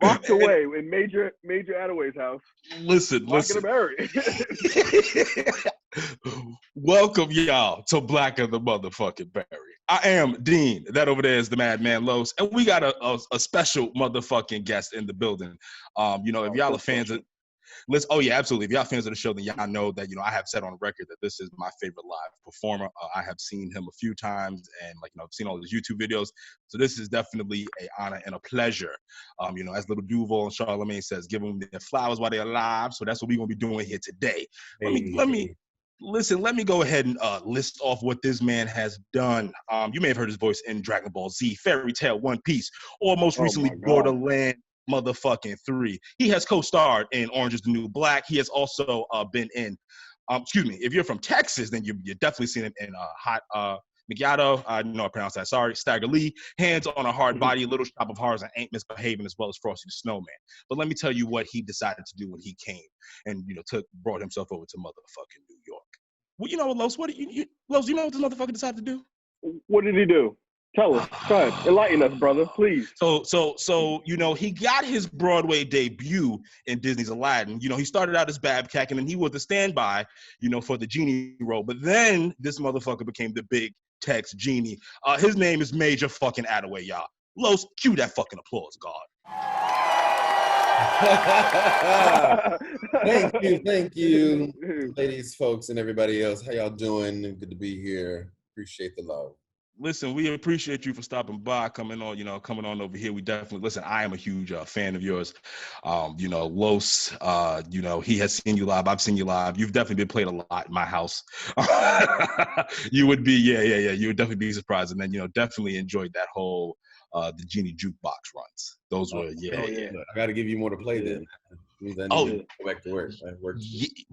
Locked away in Major Attaway's house. Listen. Locked and buried. Welcome, y'all, to Black of the Motherfucking Berry. I am Dean. That over there is the Madman Los. And we got a special motherfucking guest in the building. If y'all are fans of... absolutely. If y'all fans of the show, then y'all know that, I have said on record that this is my favorite live performer. I have seen him a few times and, I've seen all his YouTube videos. So this is definitely an honor and a pleasure. As Little Duval and Charlamagne says, give them their flowers while they're alive. So that's what we're going to be doing here today. Let me go ahead and list off what this man has done. You may have heard his voice in Dragon Ball Z, Fairy Tail, One Piece, or most recently Borderlands motherfucking 3. He has co-starred in Orange is the New Black. He has also been in, if you're from Texas, then you've definitely seen him in Hot Macchiato, I know I pronounced that, sorry, Stagger Lee, Hands on a Hard Body, Little Shop of Horrors, and Ain't Misbehaving, as well as Frosty the Snowman. But let me tell you what he decided to do when he came and, brought himself over to motherfucking New York. Well, Los, Los, you know what this motherfucker decided to do? What did he do? Tell us. Go ahead. Enlighten us, brother, please. So he got his Broadway debut in Disney's Aladdin. He started out as Babkak, and then he was the standby, for the genie role. But then this motherfucker became the Big Tex Genie. His name is Major Fucking Attaway, y'all. Los, cue that fucking applause, God. Thank you, ladies, folks, and everybody else. How y'all doing? Good to be here. Appreciate the love. Listen, we appreciate you for stopping by, coming on over here. We definitely listen. I am a huge fan of yours. Los, he has seen you live. I've seen you live. You've definitely been played a lot in my house. You would be, you would definitely be surprised. And then, definitely enjoyed that whole the Genie jukebox runs. Those were, I got to give you more to play then. Go back to work.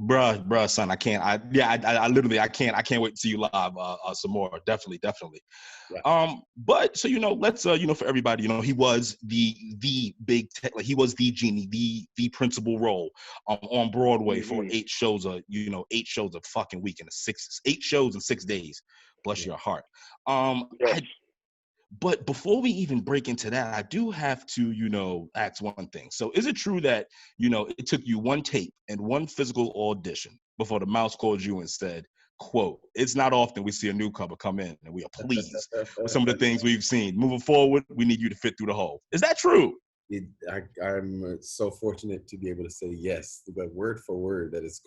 Bruh, son, I can't. I literally, I can't wait to see you live some more. Definitely. Yeah. But so let's for everybody, he was the big he was the Genie, the principal role on Broadway for 8 shows 8 shows a fucking week in 8 shows in 6 days. Bless your heart. But before we even break into that, I do have to, ask one thing. So is it true that, it took you one tape and one physical audition before the mouse called you and said, quote, "It's not often we see a newcomer come in and we are pleased with some of the things we've seen. Moving forward, we need you to fit through the hole." Is that true? I'm so fortunate to be able to say yes, but word for word, that is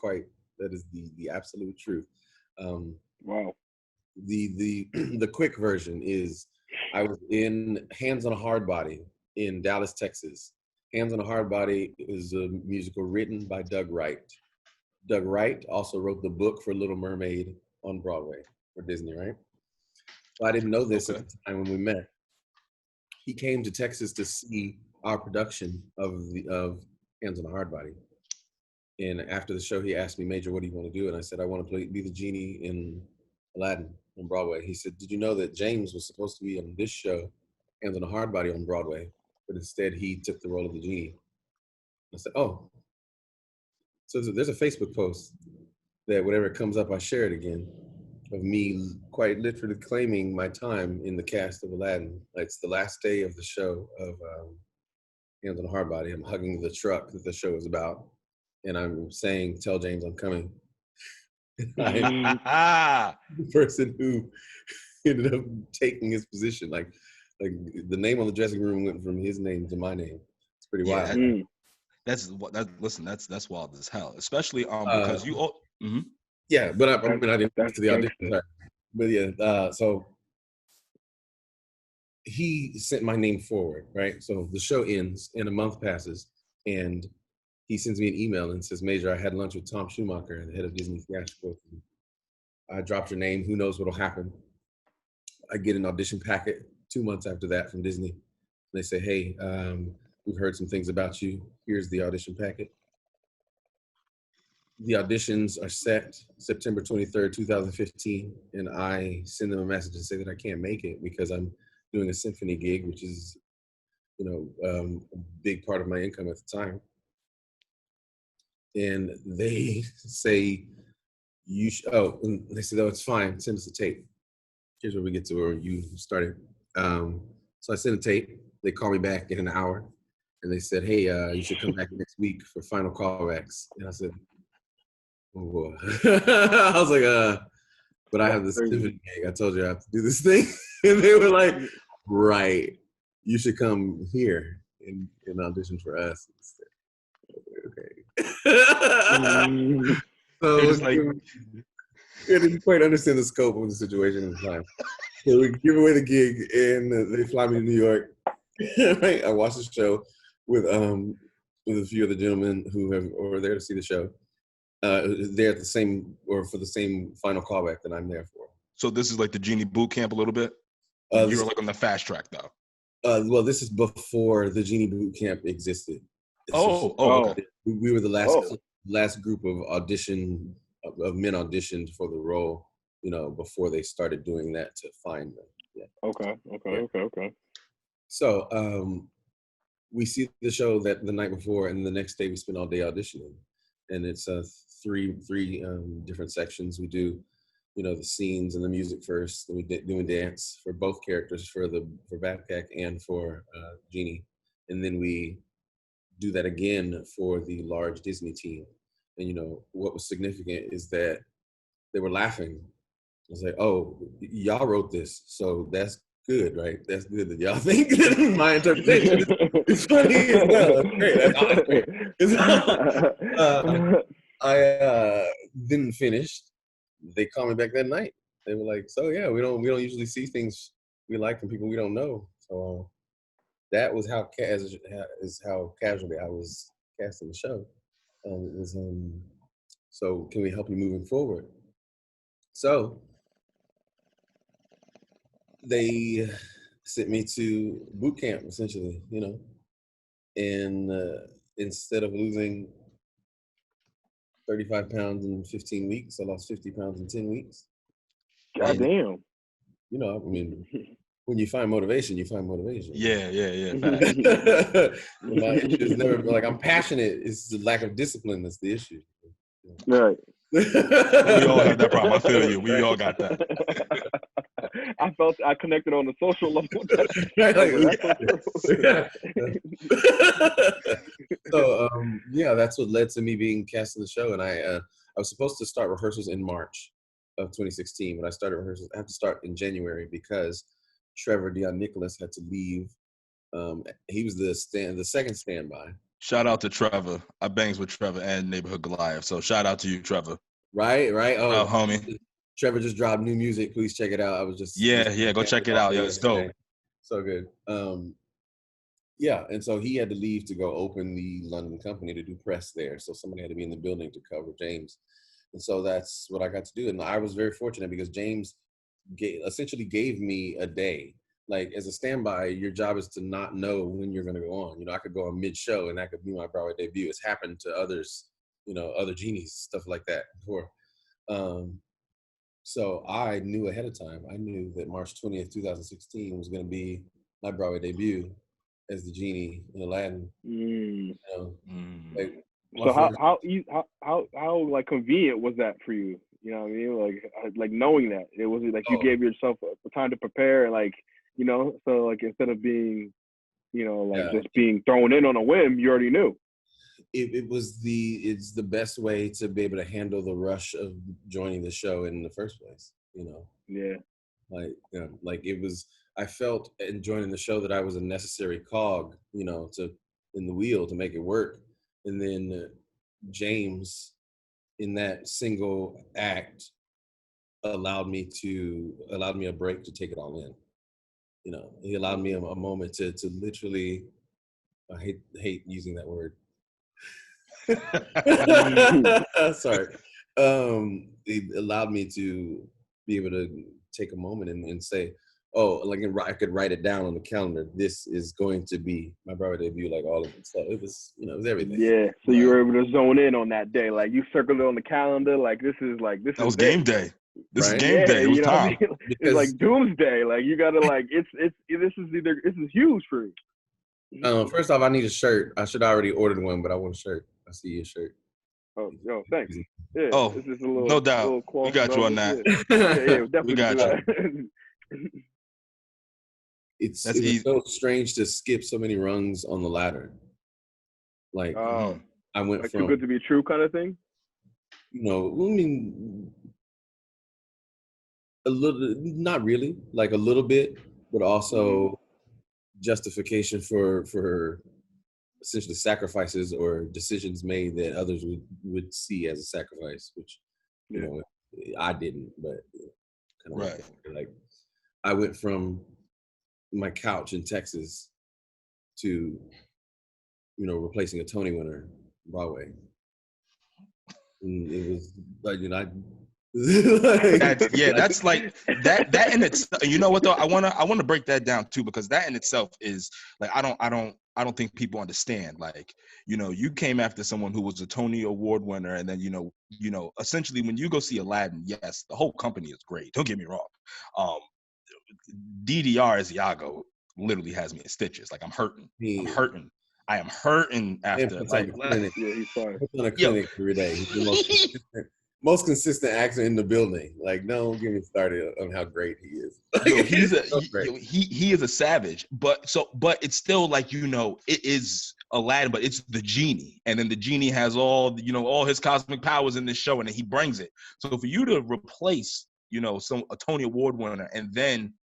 the absolute truth. Wow. The quick version is, I was in Hands on a Hard Body in Dallas, Texas. Hands on a Hard Body is a musical written by Doug Wright. Doug Wright also wrote the book for Little Mermaid on Broadway for Disney, right? So I didn't know this at the time when we met. He came to Texas to see our production of Hands on a Hard Body. And after the show, he asked me, "Major, what do you want to do?" And I said, "I want to be the genie in Aladdin on Broadway." He said, "Did you know that James was supposed to be on this show, Hands on a Hard Body, on Broadway, but instead he took the role of the genie?" I said, "Oh." So there's a Facebook post that whenever it comes up, I share it again, of me quite literally claiming my time in the cast of Aladdin. It's the last day of the show of Hands on a Hard Body. I'm hugging the truck that the show is about, and I'm saying, "Tell James I'm coming." I'm the person who ended up taking his position. Like the name on the dressing room went from his name to my name. It's pretty wild. That's wild as hell, especially because you all. Yeah, but I didn't get to the audition. But yeah, so he sent my name forward, right? So the show ends and a month passes, and he sends me an email and says, "Major, I had lunch with Tom Schumacher, the head of Disney Theatrical. I dropped your name. Who knows what'll happen?" I get an audition packet 2 months after that from Disney. They say, "Hey, we've heard some things about you. Here's the audition packet." The auditions are set September 23rd, 2015, and I send them a message and say that I can't make it because I'm doing a symphony gig, which is, a big part of my income at the time. And they say, they said, "Oh, it's fine. Send us a tape." Here's where we get to where you started. So I sent a tape. They call me back in an hour. and they said, "Hey, you should come back next week for final callbacks." And I said, "Oh." I was like, but I have this symphony gig. I told you I have to do this thing. And they were like, right, you should come here and audition for us instead. Okay. So like, I didn't quite understand the scope of the situation at the time. So we give away the gig, and they fly me to New York. Right? I watched the show with a few of the gentlemen who were there to see the show. They're at the same, or for the same final callback that I'm there for. So this is like the Genie boot camp a little bit? You're like on the fast track though. Well, this is before the Genie boot camp existed. Okay. We were the last group of men auditioned for the role, before they started doing that to find them. Yeah. Okay. So we see the show that the night before, and the next day we spend all day auditioning. And it's three different sections. We do, the scenes and the music first. Then we do a dance for both characters, for Babkak and for Genie, and then we do that again for the large Disney team. And what was significant is that they were laughing. I was like, "Oh, y'all wrote this, so that's good, right? That's good that y'all think that my interpretation is funny as well. That's great. I didn't finish. They called me back that night. They were like, "So yeah, we don't usually see things we like from people we don't know." So that was how casually I was casting the show. It was so can we help you moving forward? So they sent me to boot camp, essentially, and instead of losing 35 pounds in 15 weeks, I lost 50 pounds in 10 weeks. God damn. When you find motivation, you find motivation. Yeah. My issue is never like I'm passionate. It's the lack of discipline that's the issue. Right. We all have that problem. I feel you. We all got that. I connected on the social level. So that's what led to me being cast in the show. And I was supposed to start rehearsals in March of 2016, but I started rehearsals. I have to start in January because Trevor Dion Nicholas had to leave. He was the second standby. Shout out to Trevor. I bangs with Trevor and Neighborhood Goliath. So shout out to you, Trevor. Right. Oh, homie. Trevor just dropped new music. Please check it out. I was just go check it out. Yeah, it's dope. So good. And so he had to leave to go open the London company to do press there. So somebody had to be in the building to cover James. And so that's what I got to do. And I was very fortunate because James essentially gave me a day. Like as a standby, your job is to not know when you're going to go on. I could go on mid-show and that could be my Broadway debut. It's happened to others, other genies, stuff like that before. So I knew ahead of time. I knew that March 20th, 2016 was going to be my Broadway debut as the Genie in Aladdin. So how like convenient was that for you? You know what I mean? Like knowing that it was like you gave yourself a time to prepare, like so like instead of being, just being thrown in on a whim, you already knew. It's the best way to be able to handle the rush of joining the show in the first place. Yeah. Like it was. I felt in joining the show that I was a necessary cog, in the wheel to make it work. And then James, in that single act, allowed me a break to take it all in. He allowed me a moment to literally. I hate using that word. Sorry. It allowed me to be able to take a moment and say, I could write it down on the calendar. This is going to be my Broadway debut, like all of it. So it was, it was everything. Yeah. So you were able to zone in on that day. Like you circled it on the calendar. Like this is That was game day. This is game day. It was time. I mean? It's like doomsday. Like you gotta this is huge for you. First off, I need a shirt. I should have already ordered one, but I want a shirt. I see your shirt. Oh, thanks. Yeah, this is no doubt. We got you on that. Yeah, definitely. We got you. It's so strange to skip so many rungs on the ladder. Like Oh, I went like from too good to be true kind of thing. I mean, a little, not really, like a little bit, but also justification for essentially sacrifices or decisions made that others would see as a sacrifice, which you Yeah. know I didn't, but kind of Right. like I went from my couch in Texas to replacing a Tony winner Broadway. And it was like That's like that in itself. You know what though? I wanna break that down too, because that in itself is like I don't think people understand. Like, you came after someone who was a Tony Award winner, and then essentially when you go see Aladdin, yes, the whole company is great. Don't get me wrong. DDR as Iago literally has me in stitches. Like I'm hurting. I am hurting after. Like, yeah, he's fine. Puts on a clinic every day. He's the most consistent actor in the building. Like, don't get me started on how great he is. He is a savage. But it's still like it is Aladdin, but it's the genie, and then the genie has all his cosmic powers in this show, and then he brings it. So for you to replace a Tony Award winner and then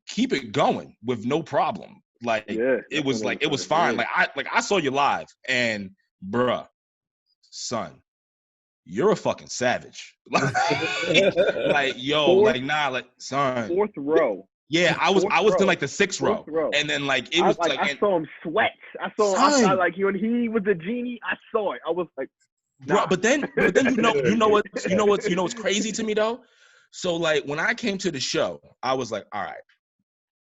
keep it going with no problem. Like it was fine. Like I saw you live, and bruh, son, you're a fucking savage. Like yo, like nah, like son. Fourth row. Yeah, I was in like the sixth row, and then like it was I saw him sweat. I saw like when he was the genie. I saw it. I was like, nah. Bro, but then what's crazy to me though. So like when I came to the show, I was like, all right.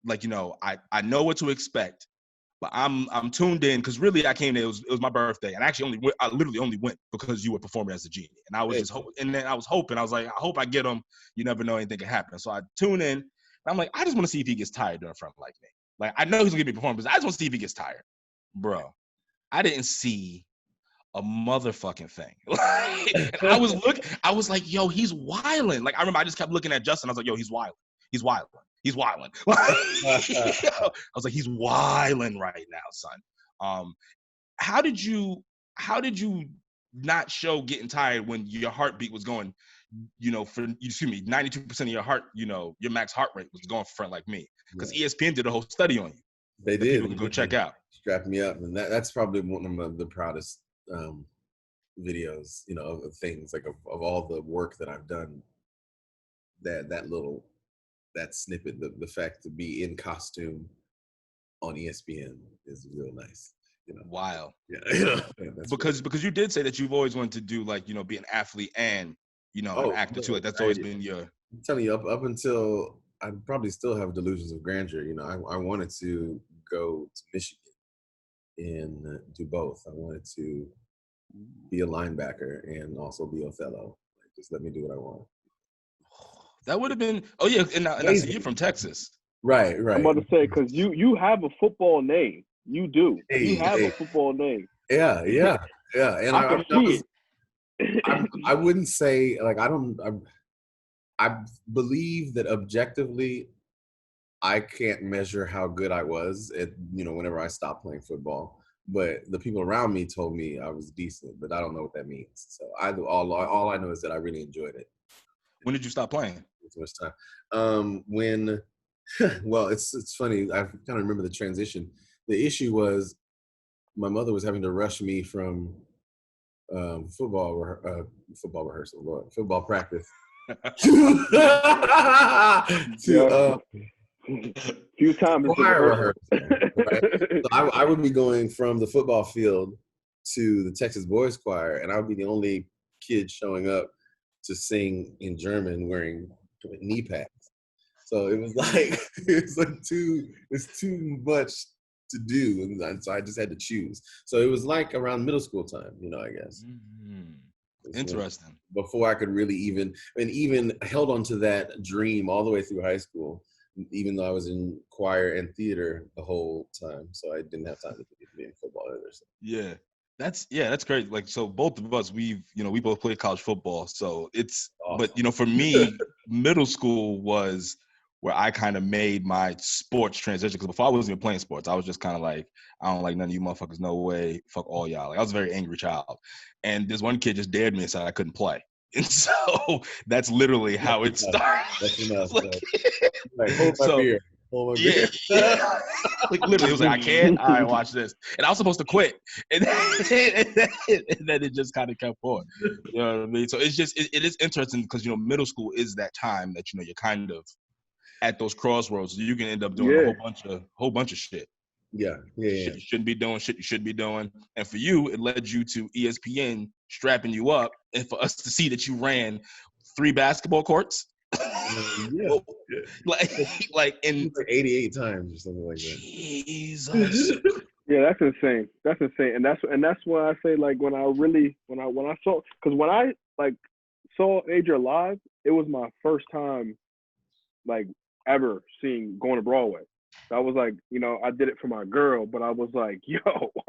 Like, I know what to expect, but I'm tuned in because really I came there. It was my birthday, and I literally only went because you were performing as a genie, and I was just hoping. And then I was hoping. I was like, I hope I get him. You never know, anything can happen. So I tune in. And I'm like, I just want to see if he gets tired doing front like me. Like I know he's gonna be performing, but I just want to see if he gets tired, bro. I didn't see a motherfucking thing. I was like, yo, he's wilding. Like I remember I just kept looking at Justin. I was like, yo, he's wilding. He's wilding. He's wilding. I was like, he's wilding right now, son. How did you not show getting tired when your heartbeat was going, 92% of your heart, your max heart rate was going for front like me? Because ESPN did a whole study on you. They did. People can go check out. Strapped me up, and that's probably one of the proudest videos, of things like of all the work that I've done. That snippet, the fact to be in costume on ESPN is real nice. Wow. Yeah. because you did say that you've always wanted to do like be an athlete and an actor too. Like that's always been your. I'm telling you, up until I probably still have delusions of grandeur. I wanted to go to Michigan and do both. I wanted to be a linebacker and also be Othello. Like, just let me do what I want. That would have been. Oh yeah, and I see you're from Texas. Right. I'm about to say because you have a football name. You do. You have a football name. Yeah. And I wouldn't say like I believe that objectively, I can't measure how good I was at whenever I stopped playing football. But the people around me told me I was decent, but I don't know what that means. So all I know is that I really enjoyed it. When did you stop playing? So much time. When, well, it's funny. I kind of remember the transition. The issue was my mother was having to rush me from football practice to few times choir rehearsal. Right? So I would be going from the football field to the Texas Boys Choir, and I would be the only kid showing up to sing in German wearing knee pads. So it was like it's too much to do, and so I just had to choose. So it was like around middle school time, I guess. Mm-hmm. Interesting. Before I could really even held on to that dream all the way through high school, even though I was in choir and theater the whole time. So I didn't have time to be in football either. So. Yeah. That's great. Like, so both of us, we both played college football. So it's, awesome. But, for me, middle school was where I kind of made my sports transition. Because before I wasn't even playing sports, I was just kind of like, I don't like none of you motherfuckers, no way, fuck all y'all. Like, I was a very angry child. And this one kid just dared me and said I couldn't play. And so that's literally how it started. That's enough. Like, hold my beer. Hold my beer. Yeah. Like, literally, it was like, I can't. All right, watch this. And I was supposed to quit. And then it just kind of kept on. You know what I mean? So it's just, it is interesting because, you know, middle school is that time that, you know, you're kind of at those crossroads. You can end up doing a whole bunch of shit. Yeah. Shit you shouldn't be doing, shit you should be doing. And for you, it led you to ESPN strapping you up, and for us to see that you ran 3 basketball courts. like in 88 times or something like that. Jesus. Yeah, that's insane. That's insane. And that's why I say, like, when I saw, because when I like saw Major live, it was my first time like ever going to Broadway. I was like, you know, I did it for my girl, but I was like, yo,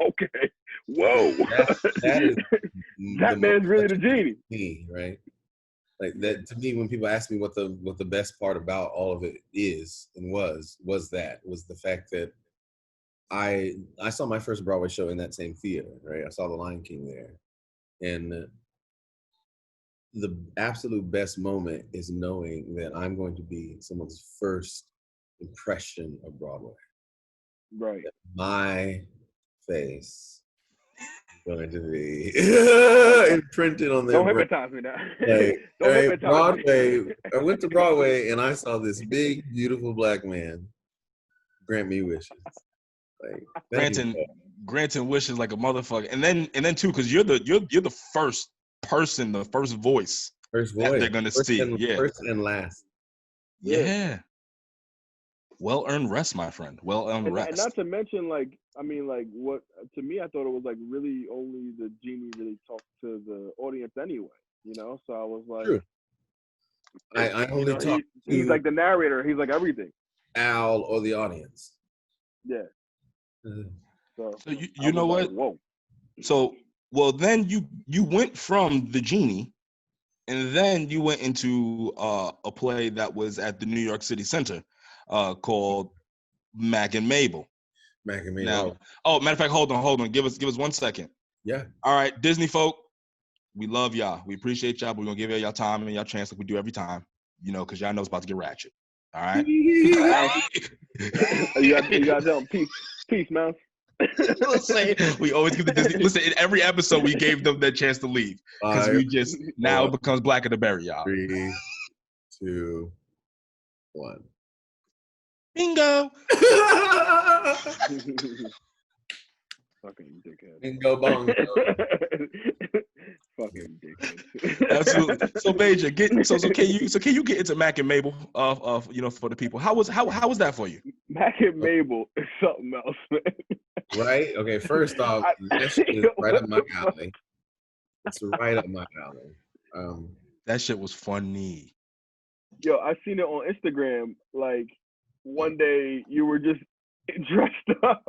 okay, whoa, that is that man's really the genie, me, right? Like that to me, when people ask me what the best part about all of it is and was the fact that I saw my first Broadway show in that same theater, right? I saw The Lion King there, and the absolute best moment is knowing that I'm going to be someone's first impression of Broadway. Right. That my face is going to be imprinted on their Don't brain. hypnotize me now. Like, Don't right, hypnotize Broadway. me. I went to Broadway and I saw this big, beautiful black man grant me wishes. Like granting wishes like a motherfucker, and then too, because you're the first person, the first voice that they're gonna see. First and last. Yeah. Well earned rest, my friend. Well earned rest. And not to mention, like, I mean, like, what to me, I thought it was like really only the genie really talked to the audience anyway. You know, so I was like, true. I only talk. He's like the narrator. He's like everything. Al or the audience. Yeah. Mm-hmm. So you know what? Like, whoa. So then you went from the genie, and then you went into a play that was at the New York City Center called Mac and Mabel. Mac and Mabel. Now, matter of fact, hold on. Give us 1 second. Yeah. All right, Disney folk, we love y'all. We appreciate y'all, but we're gonna give y'all time and y'all chance like we do every time. You know, because y'all know it's about to get ratchet. All right. you gotta tell them peace, man. We always give the Disney. Listen, in every episode we gave them that chance to leave because we just now it becomes Black of the Berry, y'all. 3, 2, 1. Bingo. Fucking dickhead. Bingo bongo. Fucking dickhead. Absolutely. So Major, can you get into Mac and Mabel you know, for the people? How was that for you? Mac and Mabel is something else, man. Right? Okay, first off, that shit is right up my alley. It's right up my alley. That shit was funny. Yo, I seen it on Instagram. Like, one day you were just dressed up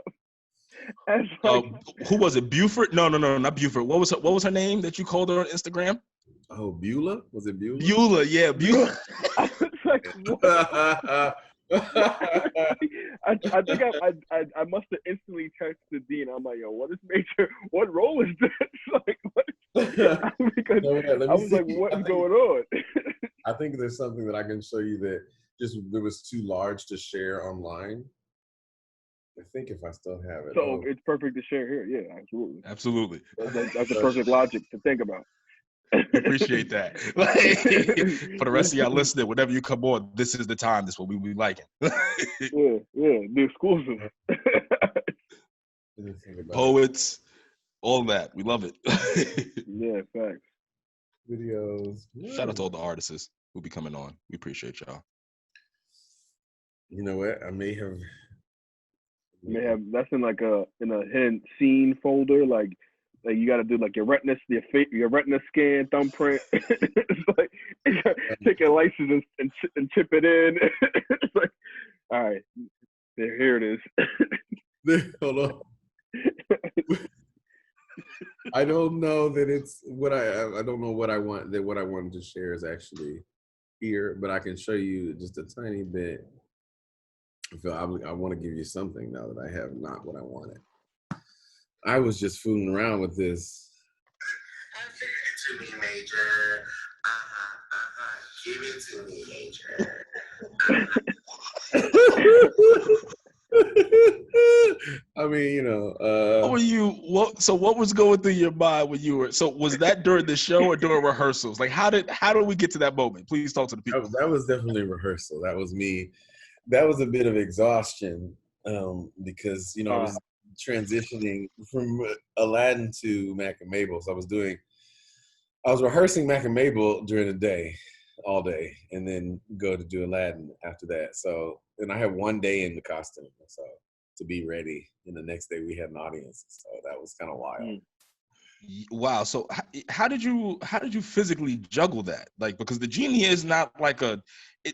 as like, who was it? Buford? No, not Buford. What was her name that you called her on Instagram? Oh, Beulah? Was it Beulah? Beulah, yeah, Beulah. I was like, what? I think I must have instantly texted Dean. I'm like, yo, what is Major? What role is this? Like, what? Because I was like, what is going on? I think there's something that I can show you that just it was too large to share online. I think if I still have it. So it's perfect to share here. Yeah, absolutely. That's the perfect logic to think about. Appreciate that. Like, for the rest of y'all listening, whenever you come on, this is the time. This is what we be liking. yeah, the exclusive. Poets, all that. We love it. Yeah, facts. Videos. Shout out to all the artists who be coming on. We appreciate y'all. You know what? I may have that's in like a hidden scene folder. Like you got to do like your retina scan, thumbprint. It's like take a license and chip it in. It's like, all right, here it is. Hold on. I don't know that it's what I don't know what I want. That what I wanted to share is actually here, but I can show you just a tiny bit I want to give you something now that I have not what I wanted. I was just fooling around with this. Give it to me, Major. Give it to me, Major. I mean, you know. What was going through your mind when you were? So was that during the show or during rehearsals? Like, how did we get to that moment? Please talk to the people. That was definitely rehearsal. That was me. That was a bit of exhaustion because I was transitioning from Aladdin to Mac and Mabel. So I was rehearsing Mac and Mabel during the day, all day, and then go to do Aladdin after that. So then I had one day in the costume, so to be ready. And the next day we had an audience, so that was kind of wild. Wow. So how did you physically juggle that? Like, because the genie is not like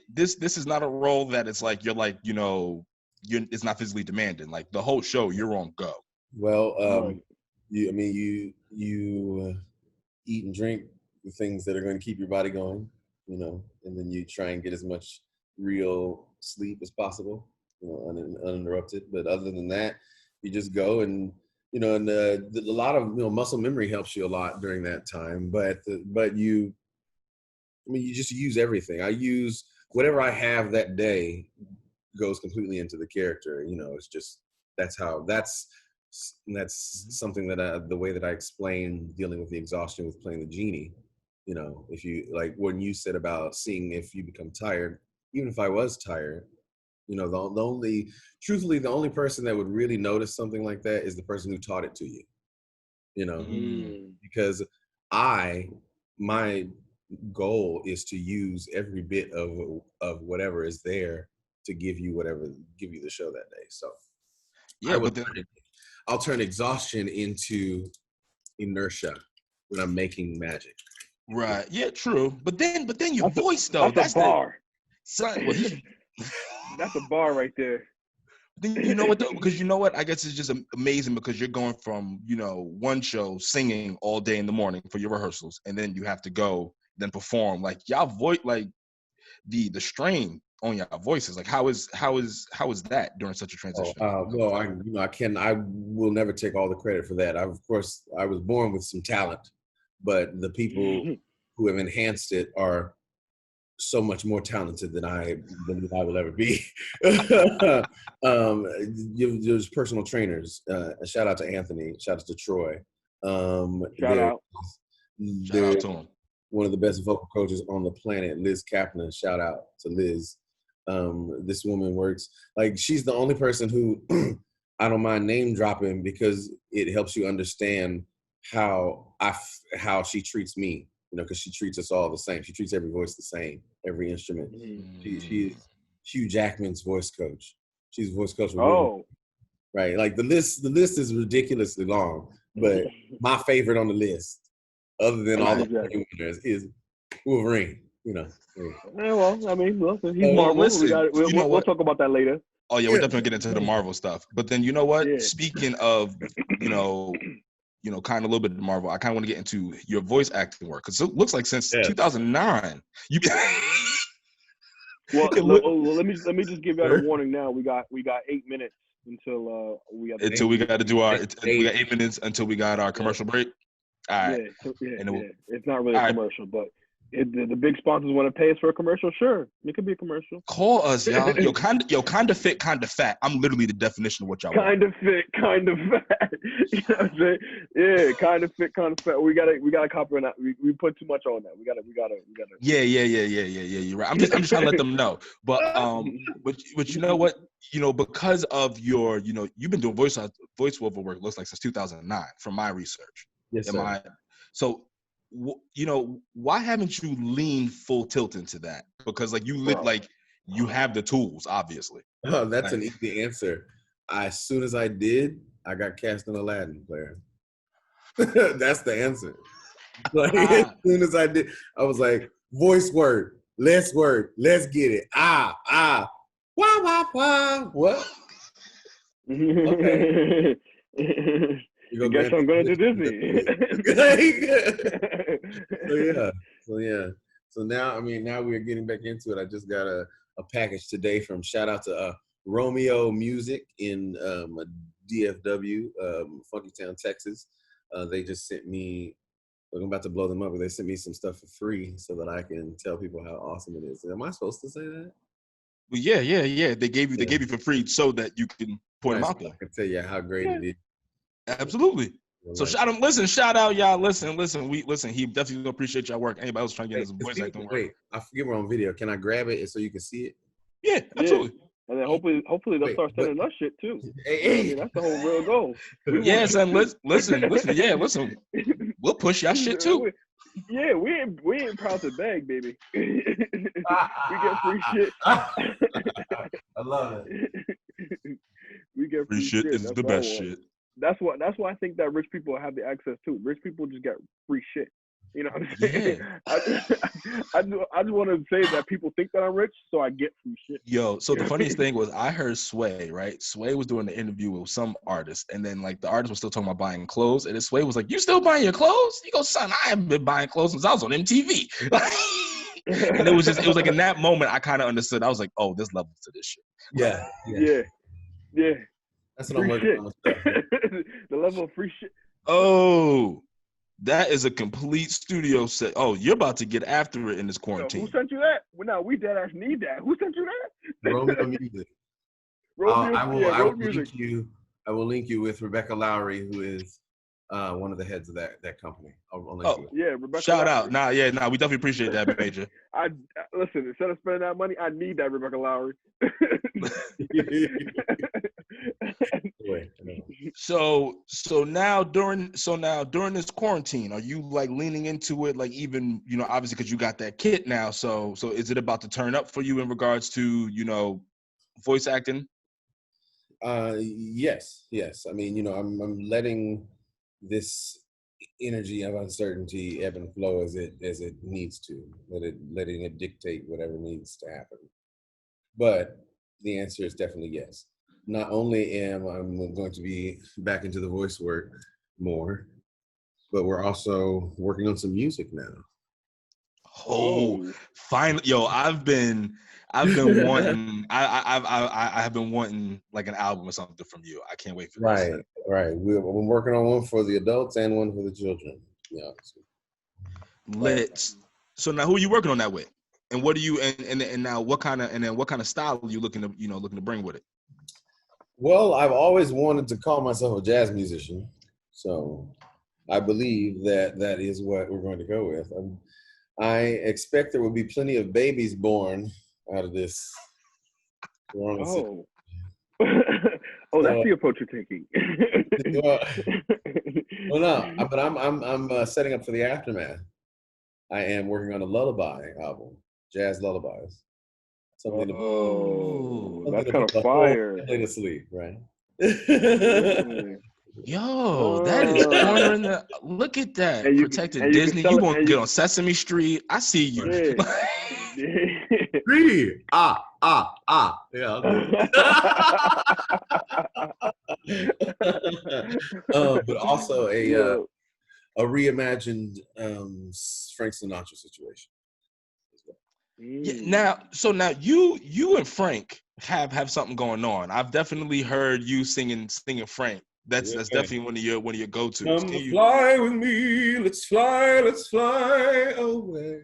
this is not a role that it's like it's not physically demanding. Like the whole show, you're on go. Well, you eat and drink the things that are going to keep your body going, and then you try and get as much real sleep as possible, uninterrupted. But other than that, you just go and a lot of muscle memory helps you a lot during that time. But you just use everything. I use whatever I have that day goes completely into the character. It's just that's something that the way that I explain dealing with the exhaustion with playing the genie. If you like when you said about seeing if you become tired, even if I was tired, truthfully, the only person that would really notice something like that is the person who taught it to you. Because my goal is to use every bit of whatever is there to give you the show that day. So yeah, I'll turn exhaustion into inertia when I'm making magic. Right. Yeah, true. But then your voice though. That's a bar. That's a bar right there. Then you know what though? Because you know what? I guess it's just amazing because you're going from, one show singing all day in the morning for your rehearsals, and then you have to go then perform. Like y'all voice, like the strain on your voices. Like how is that during such a transition? Well, I will never take all the credit for that. I was born with some talent, but the people who have enhanced it are so much more talented than I will ever be. There's personal trainers. Shout out to Anthony. Shout out to Troy. Shout out to him. One of the best vocal coaches on the planet, Liz Kaplan. Shout out to Liz. This woman works she's the only person who I don't mind name dropping because it helps you understand how she treats me. Because she treats us all the same. She treats every voice the same, every instrument. She's Hugh Jackman's voice coach. She's voice coach. Right. Like the list is ridiculously long, but my favorite on the list, other than all the winners, is Wolverine. Yeah, well, I mean, he's Marvel. We'll talk about that later. Oh yeah, we'll definitely get into the Marvel stuff. But then you know what? Yeah. Speaking of, kind of a little bit of Marvel, I kind of want to get into your voice acting work because it looks like since 2009 you. Well, let me just give you a warning now. We got 8 minutes until we got to do our. We got 8 minutes until we got our commercial break. All right. It's not really a commercial, but. The big sponsors want to pay us for a commercial, sure. It could be a commerciat. Call us, y'all. Kind of fit, kind of fat. I'm literally the definition of what y'all want. Kind of fit, kind of fat. You know what I'm saying? Yeah, kind of fit, kind of fat. We gotta copy that. We put too much on that. We gotta. Yeah. You're right. I'm just trying to let them know. But but you know what? Because of your, you've been doing voiceover work. Looks like since 2009, from my research. Yes, sir. So. Why haven't you leaned full tilt into that? Because you have the tools, obviously. Oh, that's an easy answer. As soon as I did, I got cast in Aladdin, player. That's the answer. As soon as I did, I was like, voice work, let's get it. Wah, what? Okay. I guess I'm going to Disney. So now we're getting back into it. I just got a package today from shout out to Romeo Music in DFW, Funky Town, Texas. They just sent me. I'm about to blow them up, but they sent me some stuff for free so that I can tell people how awesome it is. Am I supposed to say that? Well, yeah. They gave you for free so that you can point them out there. I can tell you how great it is. Absolutely. So shout out y'all. Listen. He definitely gonna appreciate y'all work. Anybody else trying to get some voice acting work? Wait, I forget we're on video. Can I grab it so you can see it? Yeah, absolutely. Yeah. And then hopefully they'll start sending us shit too. Hey. I mean, that's the whole real goal. Yeah, son. Listen. Yeah, listen. We'll push y'all shit too. Yeah, we ain't proud to beg, baby. We get free shit. I love it. We get Free shit is the best shit. That's why I think that rich people have the access to. Rich people just get free shit. You know what I'm saying? Yeah. I just want to say that people think that I'm rich, so I get free shit. Yo, so the funniest thing was I heard Sway, right? Sway was doing the interview with some artist, and then like the artist was still talking about buying clothes, and then Sway was like, "You still buying your clothes?" He goes, "Son, I haven't been buying clothes since I was on MTV." And it was like in that moment I kind of understood. I was like, "Oh, there's levels to this shit." Yeah. That's what I'm working on. The level of free shit. Oh. That is a complete studio set. Oh, you're about to get after it in this quarantine. Who sent you that? Well, no, we dead ass need that. Who sent you that? Romeo Music. I will link you with Rebecca Lowry, who is one of the heads of that company. I'll link you. Yeah, Rebecca. Shout Lowry. out. We definitely appreciate that, Major. Listen, instead of spending that money, I need that Rebecca Lowry. So now during this quarantine, are you like leaning into it, like even, you know, obviously because you got that kit now, so is it about to turn up for you in regards to, you know, voice acting? Yes. I mean, you know, I'm letting this energy of uncertainty ebb and flow as it needs to, letting it dictate whatever needs to happen. But the answer is definitely yes. Not only am I going to be back into the voice work more, but we're also working on some music now. Oh, finally, yo! I've been wanting. I have been wanting like an album or something from you. I can't wait for this. Right. We're working on one for the adults and one for the children. Yeah. Let's. So now, who are you working on that with? And what do you and now what kind of style are you looking to bring with it? Well, I've always wanted to call myself a jazz musician, so I believe that is what we're going to go with. I expect there will be plenty of babies born out of this. Oh, that's the approach you're taking. Well, no, but I'm setting up for the aftermath. I am working on a lullaby album, jazz lullabies. Something that's kind of fire. Play to sleep, right? Yo, that is cornering the. Look at that, protecting Disney. You gonna get on Sesame Street? I see you. Yeah. But also a reimagined Frank Sinatra situation. Yeah, now you and Frank have something going on. I've definitely heard you singing Frank. That's definitely one of your go-tos. Come fly with me, let's fly away.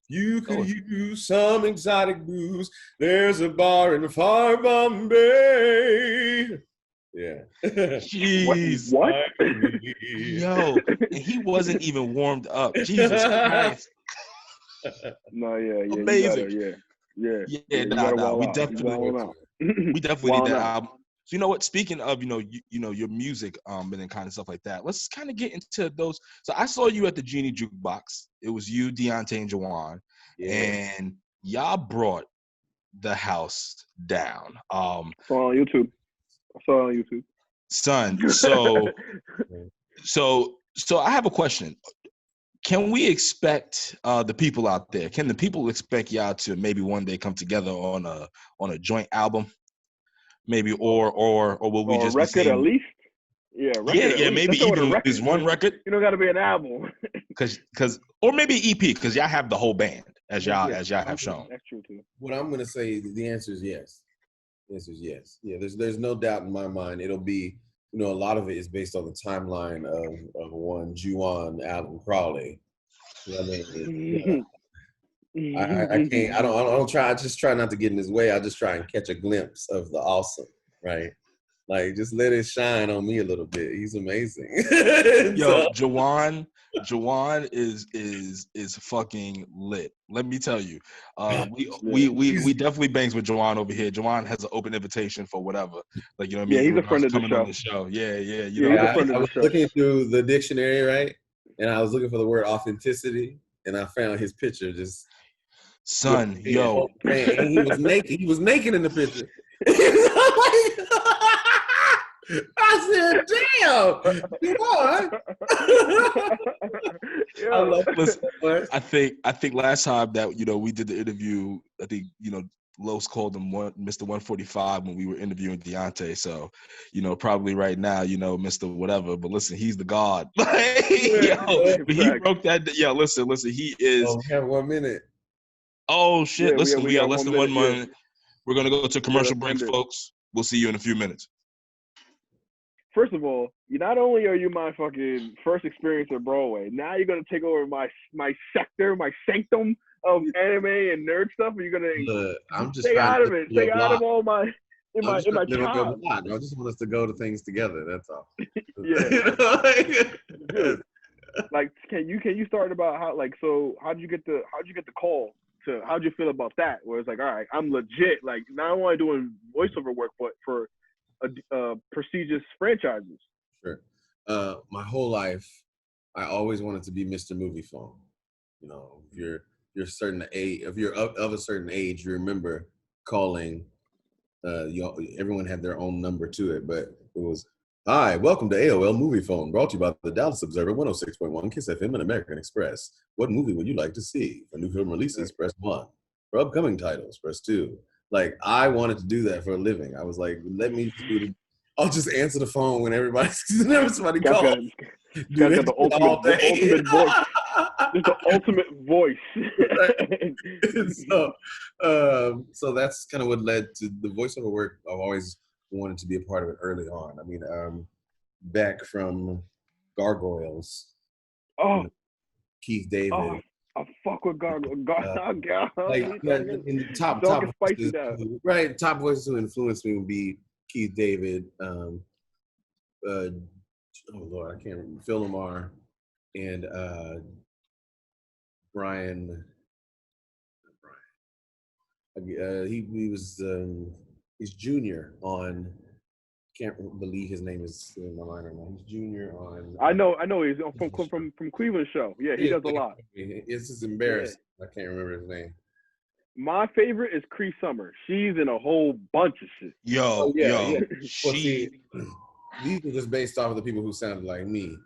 You could use some exotic booze. There's a bar in far Bombay. Yeah. Jeez. What? Yo, and he wasn't even warmed up. Jesus Christ. No, yeah. Amazing. Yeah. Nah. We definitely need that album. So you know what? Speaking of, your music, and then kind of stuff like that. Let's kind of get into those. So I saw you at the Genie Jukebox. It was you, Deontay, and Jawan, and y'all brought the house down. I saw it on YouTube. Son, so I have a question. Can we expect the people out there? Can the people expect y'all to maybe one day come together on a joint album? Maybe or will we just record at least? Yeah, maybe even is one record. You don't got to be an album. Cause or maybe EP because y'all have the whole band as y'all have shown. That's true too. What I'm gonna say, the answer is yes. The answer is yes. Yeah, there's no doubt in my mind. It'll be, a lot of it is based on the timeline of one Juwan Allen Crawley. I mean, I can't. I don't try. I just try not to get in his way. I just try and catch a glimpse of the awesome, right? Like, just let it shine on me a little bit. He's amazing. Yo, Juwan is fucking lit. Let me tell you. We definitely bangs with Juwan over here. Juwan has an open invitation for whatever. Like, you know what I mean? Yeah, he's a friend of the show. On the show. Yeah. I was looking through the dictionary, right? And I was looking for the word authenticity, and I found his picture just. Son, yo. Man, he was naked. He was naked in the picture. I said, "Damn, come on!" Listen, I think last time that we did the interview, I think Los called him Mr. 145 when we were interviewing Deontay. So, probably right now, Mr. Whatever. But listen, he's the god. He broke that. Yo, listen, he is. Oh, we have 1 minute. Oh shit! Yeah, listen, we got less than 1 minute. Yeah. We're gonna go to commercial breaks, folks. We'll see you in a few minutes. First of all, not only are you my fucking first experience at Broadway, now you're gonna take over my sector, my sanctum of anime and nerd stuff. And you're gonna I'm just stay out of it. Stay out of all my in my time. I just want us to go to things together. That's all. Yeah. Like, can you start about how how'd you get the call to how'd you feel about that? Where it's like, all right, I'm legit. Like, not only doing voiceover work, but for prestigious franchises. Sure. My whole life, I always wanted to be Mr. Movie Phone. If you're certain age, if you're of a certain age, you remember calling. Everyone had their own number to it, but it was, "Hi, welcome to AOL Movie Phone, brought to you by the Dallas Observer, 106.1 Kiss FM and American Express. What movie would you like to see? For new film releases, press 1. For upcoming titles, press 2. Like, I wanted to do that for a living. I was like, let me do it. I'll just answer the phone when somebody calls. Got the ultimate voice. Just the ultimate voice. So that's kind of what led to the voiceover work. I've always wanted to be a part of it early on. I mean, back from Gargoyles. Oh, Keith David. Oh, I fuck with Gargoyles. In the top voices, right? Top voices who influenced me would be Keith David. Oh Lord, I can't remember. Phil Lamar and Brian. He was he's junior on. Can't believe his name is in my mind right now. He's junior on. I know. He's from Cleveland show. Yeah, he does a lot. It's just embarrassing. Yeah. I can't remember his name. My favorite is Cree Summer. She's in a whole bunch of shit. Yo. Well, see, these are just based off of the people who sounded like me.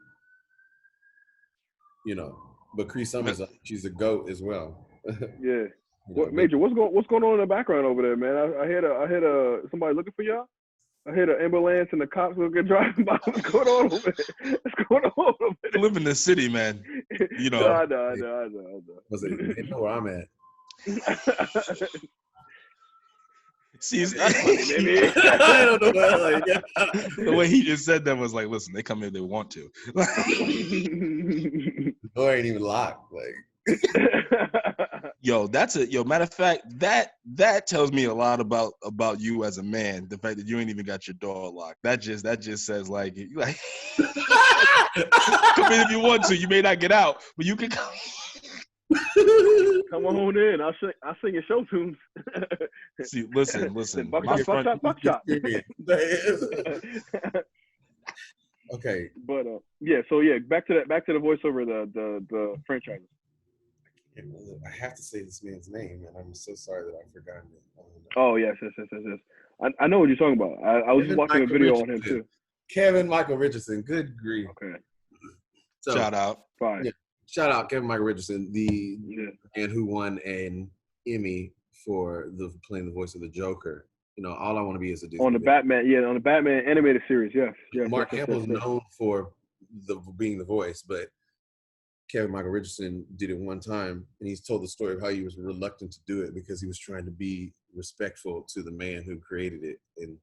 But Cree Summers, she's a goat as well. Yeah. Major, what's going on in the background over there, man? I heard somebody looking for y'all. I heard an ambulance and the cops looking driving by. What's going on over there? I live in the city, man. I know. They know where I'm at. See, I don't know. The way he just said that was like, listen, they come in if they want to. The door ain't even locked. Like, yo, matter of fact, that tells me a lot about you as a man. The fact that you ain't even got your door locked. That just says like come in if you want to. You may not get out, but you can come. Come on in. I'll sing your show tunes. See, listen. Buckshot. Okay. But back to the voiceover, the franchise. I have to say this man's name, and I'm so sorry that I've forgotten it. Oh yes. I know what you're talking about. I was just watching a video on him too. Kevin Michael Richardson. Good grief. Okay. So, shout out. Fine. Yeah. Shout out Kevin Michael Richardson, the man who won an Emmy for playing the voice of the Joker. All I want to be is a Disney. On the Batman, on the Batman animated series, yes. Mark Hamill's known for being the voice, but Kevin Michael Richardson did it one time, and he's told the story of how he was reluctant to do it because he was trying to be respectful to the man who created it, and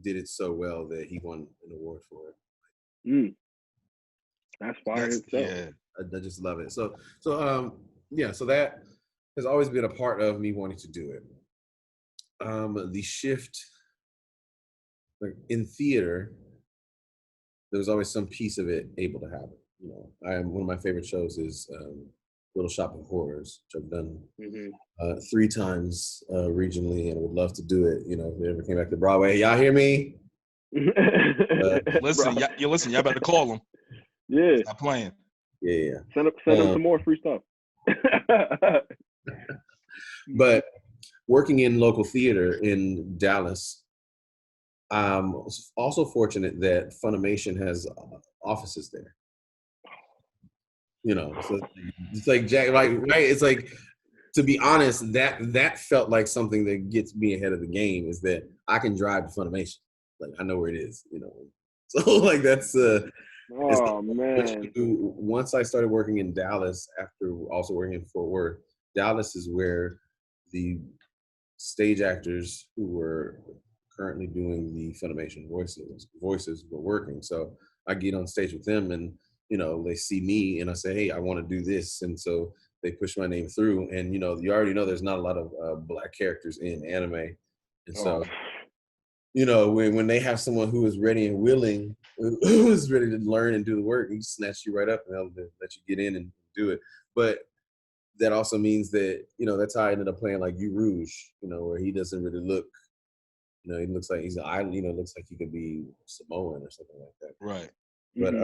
did it so well that he won an award for it. That's fire itself. Yeah. I just love it. So that has always been a part of me wanting to do it. The shift, like in theater, there was always some piece of it able to happen. You know, one of my favorite shows is Little Shop of Horrors, which I've done 3 times regionally, and would love to do it. You know, if it ever came back to Broadway, y'all hear me? Listen, y'all better call them. Yeah. Stop playing. Yeah. Send them some more free stuff. But working in local theater in Dallas, I'm also fortunate that Funimation has offices there. You know, so it's like Jack, like, right? It's like, to be honest, that felt like something that gets me ahead of the game, is that I can drive to Funimation. Like, I know where it is, you know. So like that's oh man. Once I started working in Dallas, after also working in Fort Worth, Dallas is where the stage actors who were currently doing the Funimation voices were working. So I get on stage with them, and you know, they see me and I say, hey, I want to do this. And so they push my name through. And, you know, you already know there's not a lot of Black characters in anime. And so, you know, when they have someone who is ready and willing, who is ready to learn and do the work, you snatch you right up and they'll let you get in and do it. But that also means that, you know, that's how I ended up playing like U Rouge, you know, where he doesn't really look, you know, he looks like he's an island, you know, looks like he could be Samoan or something like that. Right. But,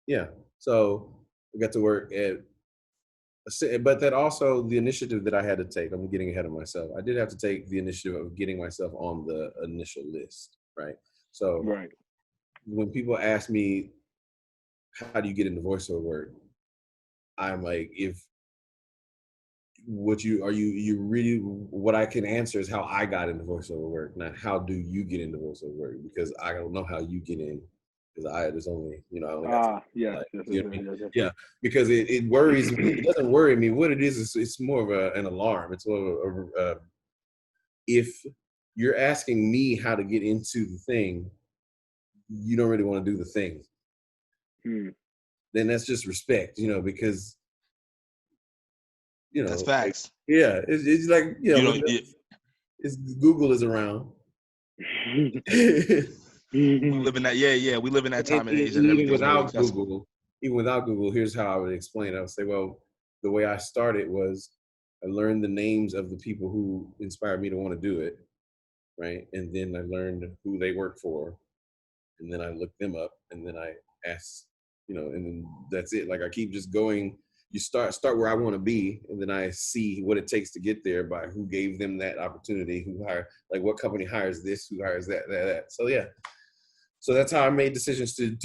yeah, so I got to work but that also the initiative that I had to take, I'm getting ahead of myself. I did have to take the initiative of getting myself on the initial list, right? So when people ask me, how do you get into voiceover work? I'm like, what I can answer is how I got into voiceover work, not how do you get into voiceover work, because I don't know how you get in. Because there's only, you know, I only got yeah, because it worries me. It doesn't worry me. What it is it's more of an alarm. It's more of if you're asking me how to get into the thing, you don't really want to do the thing. Then that's just respect, you know, because, you know, that's facts. Like, yeah, it's like, you know, it's Google is around. We live in that, we live in that time and age. Even without Google, here's how I would explain it. I would say, well, the way I started was I learned the names of the people who inspired me to want to do it, right? And then I learned who they work for, and then I looked them up, and then I asked, you know, and then that's it. Like I keep just going. You start where I want to be, and then I see what it takes to get there by who gave them that opportunity, who hired, like what company hires this, who hires that. So yeah. So that's how I made decisions to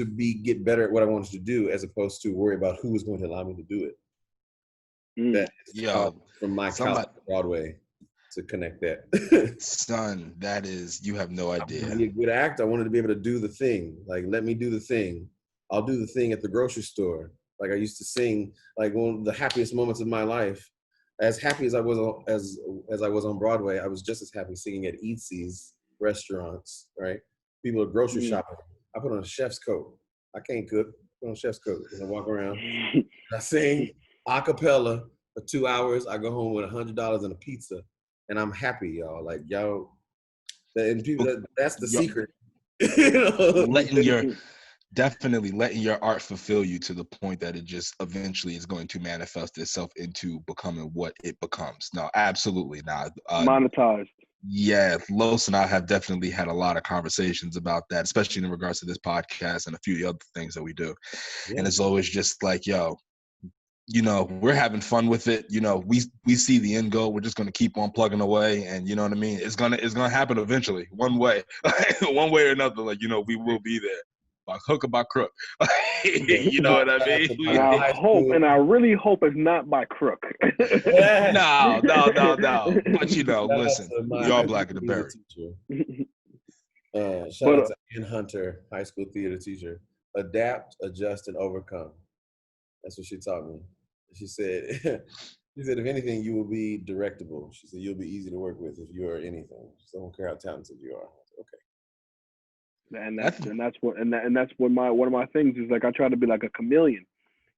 get better at what I wanted to do, as opposed to worry about who was going to allow me to do it. That is from my couch to Broadway to connect that. Son, that is, you have no idea. I wanted to be a good actor. I wanted to be able to do the thing. Like, let me do the thing. I'll do the thing at the grocery store. Like I used to sing, like one of the happiest moments of my life. As happy as I was as I was on Broadway, I was just as happy singing at Eatsy's restaurants, right? People are grocery shopping. I put on a chef's coat. I can't cook. Put on a chef's coat and I walk around. I sing a cappella for 2 hours. I go home with $100 and a pizza, and I'm happy, y'all. Like y'all, and people. That's the secret. You know? Definitely letting your art fulfill you to the point that it just eventually is going to manifest itself into becoming what it becomes. No, absolutely not. Monetized. Yeah, Los and I have definitely had a lot of conversations about that, especially in regards to this podcast and a few other things that we do. Yeah. And it's always just like, yo, you know, we're having fun with it. You know, we see the end goal. We're just going to keep on plugging away, and you know what I mean. It's gonna happen eventually, one way, one way or another. Like, you know, we will be there. By hook or by crook. You know what I mean? And I really hope it's not by crook. No. But you know, listen, we all Black in the Berry. Shout out to Ann Hunter, high school theater teacher. Adapt, adjust, and overcome. That's what she taught me. She said, she said, if anything, you will be directable. She said, you'll be easy to work with if you are anything. She said, I don't care how talented you are. Okay. And that's what one of my things is, like, I try to be like a chameleon.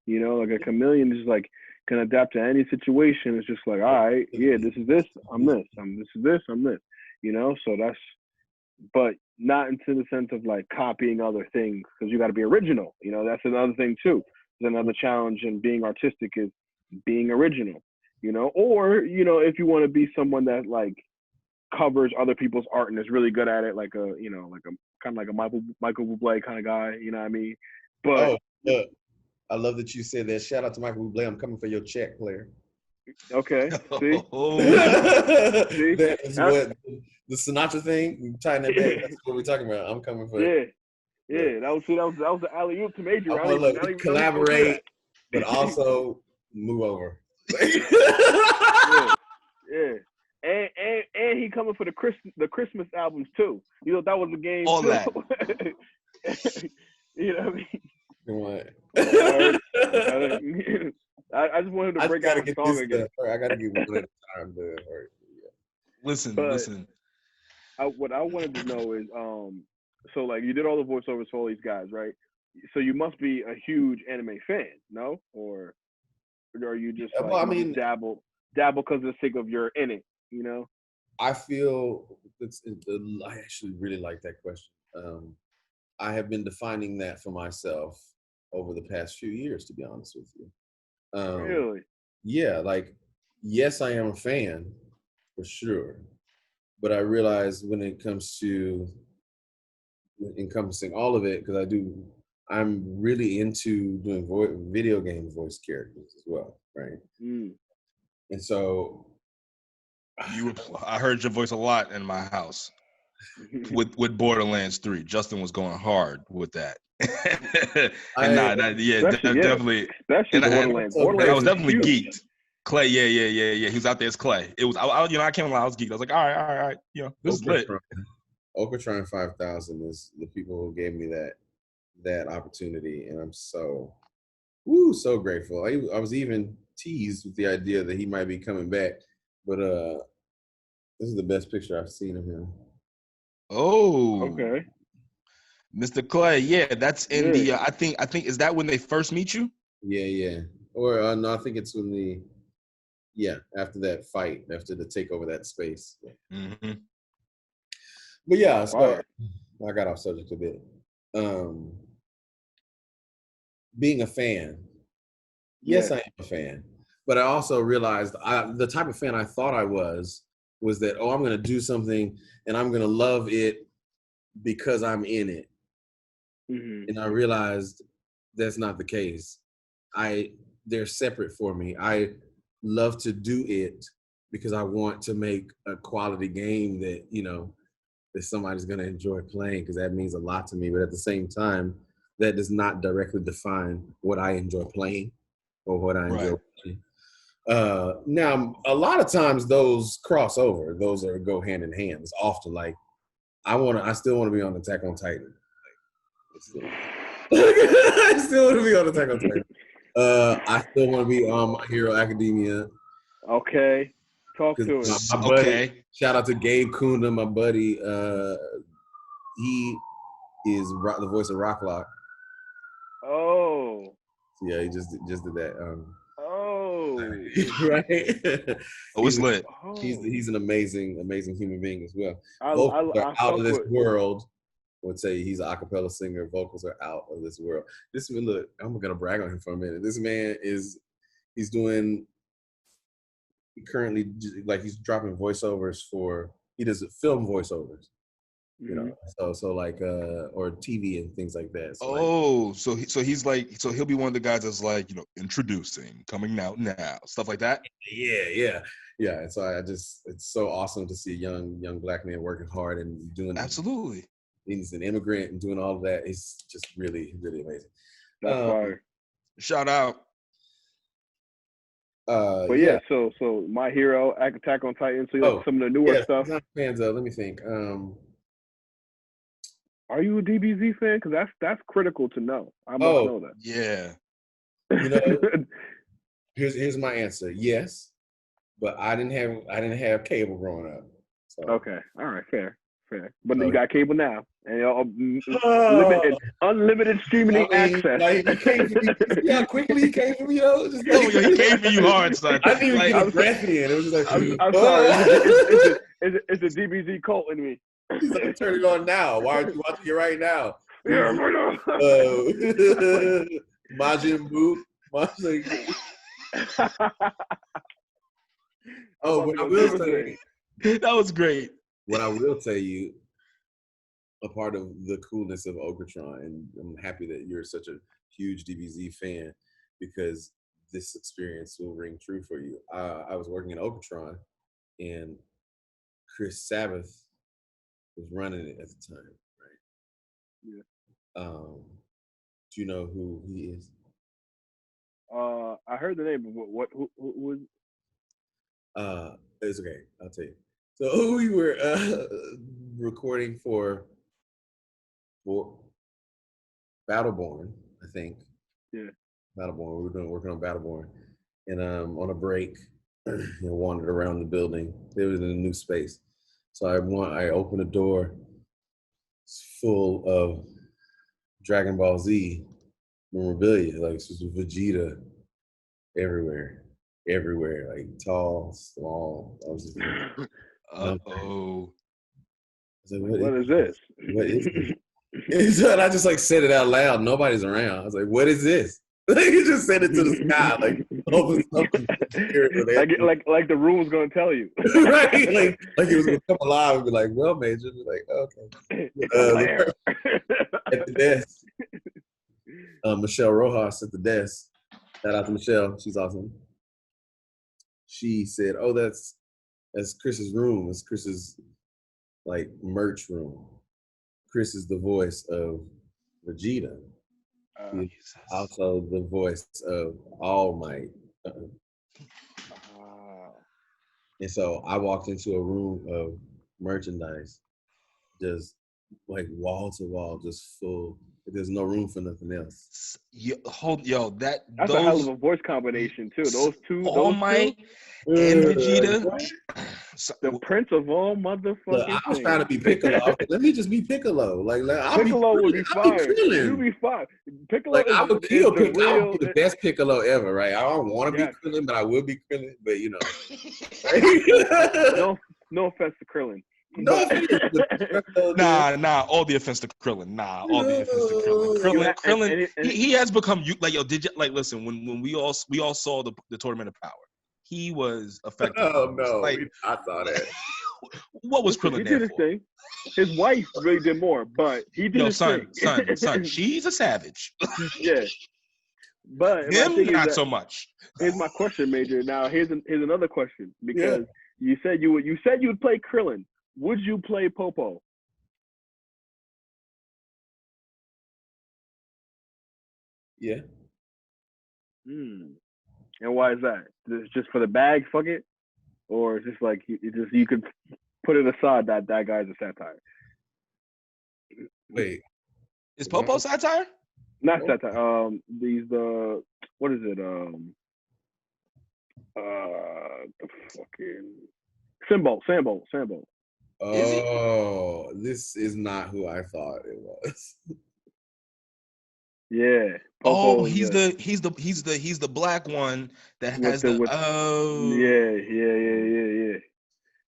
You know, like a chameleon is like can adapt to any situation. It's just like, all right, yeah, this is this, I'm this, this is this, I'm this. You know, so that's, but not into the sense of like copying other things, because you got to be original. You know, that's another thing too. There's another challenge in being artistic is being original. You know, or you know, if you want to be someone that like covers other people's art and is really good at it, like a, you know, like a kind of like a Michael Bublé kind of guy. You know what I mean? But I love that you said that. Shout out to Michael Bublé. I'm coming for your check, player. Okay. See? See? That is what the Sinatra thing. We tying that back. That's what we're talking about. I'm coming for it. Yeah. That was the alley oop to Major. I want to collaborate, but also move over. Yeah. And he coming for the Christmas albums too. You know, that was a game all too. That. You know what I mean? I just wanted to break out the song again. I gotta get one at a time. Listen. What I wanted to know is, so like you did all the voiceovers for all these guys, right? So you must be a huge anime fan, no? Or are you just like, well, I mean, dabble because of the sake of you're in it, you know? I feel I actually really like that question. I have been defining that for myself over the past few years, to be honest with you. Really? Yeah, like, yes, I am a fan for sure, but I realize when it comes to encompassing all of it, because I'm really into doing video game voice characters as well, right? And so I heard your voice a lot in my house with Borderlands 3. Justin was going hard with that. Definitely. Especially Borderlands. I was definitely geeked. Clay, yeah. He was out there as Clay. It was, I can't lie, I was geeked. I was like, all right. You know, this is lit. Okatron 5000 is the people who gave me that opportunity, and I'm so grateful. I was even teased with the idea that he might be coming back, but this is the best picture I've seen of him. Oh, okay. Mr. Clay, yeah, that's in the. I think is that when they first meet you? Yeah. Or no, I think it's when after that fight, after the take over that space. Mm-hmm. But yeah, so I got off subject a bit. Being a fan, yes, I am a fan, but I also realized the type of fan I thought I was that, I'm going to do something and I'm going to love it because I'm in it. Mm-hmm. And I realized that's not the case. They're separate for me. I love to do it because I want to make a quality game that, you know, that somebody's going to enjoy playing, because that means a lot to me. But at the same time, that does not directly define what I enjoy playing or what I enjoy playing. Now, a lot of times those cross over. Those go hand in hand. It's often like, I still want to be on Attack on Titan. I still want to be on Attack on Titan. I still want to be on My Hero Academia. Okay. Talk to it. My buddy, shout out to Gabe Kunda, my buddy. He is the voice of Rocklock. Oh. Yeah, he just did that. Right. It's lit. He's an amazing human being as well. Vocals are out of this world. I would say he's an acapella singer. Vocals are out of this world. Look, I'm gonna brag on him for a minute. This man he's doing currently, like, he's dropping voiceovers he does film voiceovers. You know, so like or TV and things like that. So so he'll be one of the guys that's like, you know, introducing, coming out now, stuff like that. Yeah. And so it's so awesome to see a young black man working hard and doing absolutely. He's an immigrant and doing all of that. It's just really, really amazing. That's fire. Shout out. But so My Hero, Attack on Titan, so some of the newer stuff. Fans of, let me think. Are you a DBZ fan? Because that's critical to know. I must know that. Yeah. You know, here's my answer. Yes, but I didn't have cable growing up. So. Okay, all right, fair. But So, you got cable now, and oh, unlimited streaming access. Like he came for me. See how quickly he came for me, yo? Just like, he came for you hard, son. I didn't even Like, get a breath in. It was just like, I'm sorry. It's the DBZ cult in me. He's like, turn it on now. Why aren't you watching it right now? Yeah, right now. Majin Buu. Oh, what I will say. That was great. What I will tell you, a part of the coolness of Okratron, and I'm happy that you're such a huge DBZ fan, because this experience will ring true for you. I was working in Okratron, and Chris Sabbath was running it at the time, right? Yeah. Do you know who he is? I heard the name, but who was? It's okay. I'll tell you. So we were recording for Battleborn, I think. Yeah. Battleborn. We were working on Battleborn, and on a break, wandered around the building. It was in a new space, so I opened a door. It's full of Dragon Ball Z memorabilia, like this was Vegeta everywhere, like tall, small. I was just uh-oh. Like, what is this? What is this? And I just like said it out loud. Nobody's around. I was like, what is this? You just said it to the sky, like like the room was gonna tell you. Right? Like it was gonna come alive and be like, well, Major, be like, okay. At the desk. Michelle Rojas at the desk. Shout out to Michelle. She's awesome. She said, oh, that's Chris's room. It's Chris's like merch room. Chris is the voice of Vegeta. He's also the voice of All Might. And so I walked into a room of merchandise, just like wall to wall, just full. There's no room for nothing else. That's a hell of a voice combination too. Those two, All Might and Vegeta. The Prince of all motherfucking I was things. trying to be Piccolo. I was like, let me just be Piccolo. Piccolo would be fire. You'd be fine. Piccolo I would kill Piccolo. I would be the best Piccolo ever, right? I don't want to be Krillin, but I will be Krillin. But you know, no offense to Krillin. No offense. Nah. All the offense to Krillin. All the offense to Krillin. He has become like yo. Did you like listen when we all saw the Tournament of Power? He was effective. Oh no, I saw that. What was Krillin there for? Thing. His wife really did more, but he did his son. thing. She's a savage. Yeah, but him not so much. Here's my question, Major. Now here's another question, because you said you would play Krillin. Would you play Popo? Yeah. And why is that? Just for the bag, fuck it? Or it's just like you could put it aside that guy's a satire? Wait. Is Popo satire? Not satire. What is it? The fucking Sambo. Oh, this is not who I thought it was. Yeah. Popo, he's the black one that has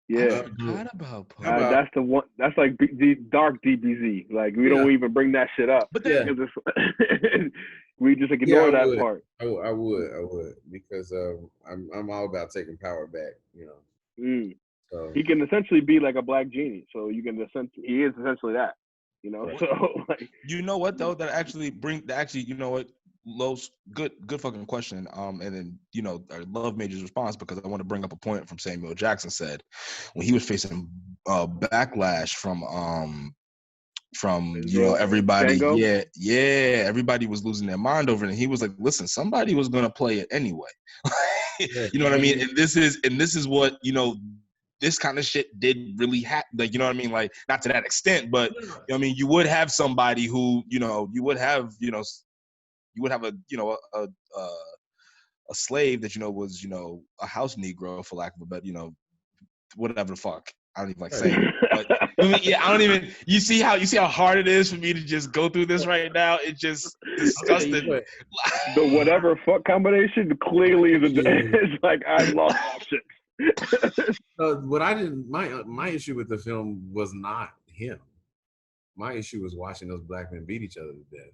Yeah. I forgot about Popo. That's the one. That's like the dark DBZ. Like we don't even bring that shit up. But we just ignore that part. I would, because I'm all about taking power back. You know. So. He can essentially be like a black genie. So he is essentially that. You know. Right. So like. You know what though? You know what? Los, good fucking question. And then I love Major's response, because I want to bring up a point from Samuel Jackson said when he was facing backlash from everybody. Django? Everybody was losing their mind over it, and he was like, listen, somebody was gonna play it anyway. You know what I mean? And this is what this kind of shit did really happen. Like, you know what I mean? Like, not to that extent, but I mean, you would have somebody who, you would have, You would have a a slave that was a house Negro, for lack of a better, whatever the fuck. I don't even like saying it. But I mean, yeah, I don't even. You see how hard it is for me to just go through this right now. It's just disgusting. The whatever fuck combination clearly is it's like I lost options. What I didn't my issue with the film was not him. My issue was watching those black men beat each other to death.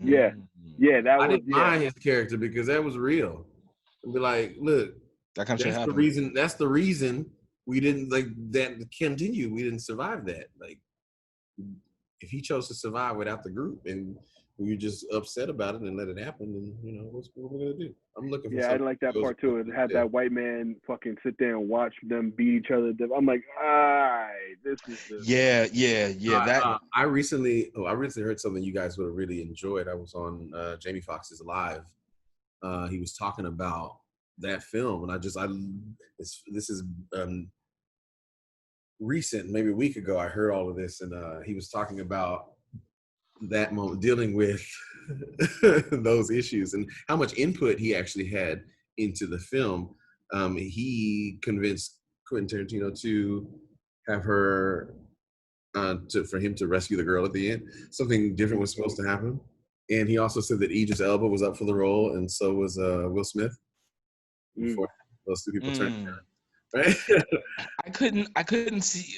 Yeah, that was. I didn't mind his character because that was real. And be like, look, that kind of shit happened. That's the reason we didn't that continue. We didn't survive that. Like, if he chose to survive without the group, and we were just upset about it and let it happen, then what are we gonna do? I'm looking for. Yeah, I like that part too. It had that white man fucking sit there and watch them beat each other. I'm like, all right, this is. Yeah. I recently heard something you guys would have really enjoyed. I was on Jamie Foxx's Live. He was talking about that film, and this is recent, maybe a week ago. I heard all of this, and he was talking about that moment, dealing with those issues and how much input he actually had into the film. He convinced Quentin Tarantino to have her for him to rescue the girl at the end. Something different was supposed to happen, and he also said that Idris Elba was up for the role, and so was Will Smith. Before those two people turned down, right? I couldn't see.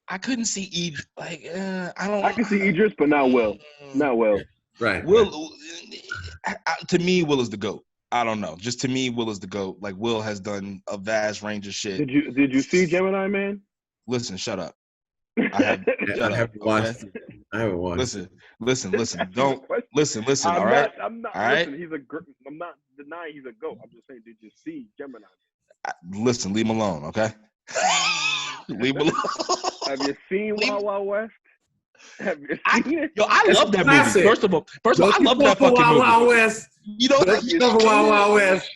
I couldn't see Idris. I can see Idris, but not Will. Not Will. Right. Will. To me, Will is the GOAT. I don't know. Just to me, Will is the GOAT. Like, Will has done a vast range of shit. Did you see Gemini Man? Listen, shut up. I haven't watched. Listen. Don't listen. All right. I'm not. All right. Listen, I'm not denying he's a GOAT. I'm just saying, did you see Gemini? Listen, leave him alone, okay? Leave him alone. Have you seen Wild Wild West? Have you seen it? Yo, I love that movie. First of all, I love that fucking movie. Wild West. You know that. Wild Wild West.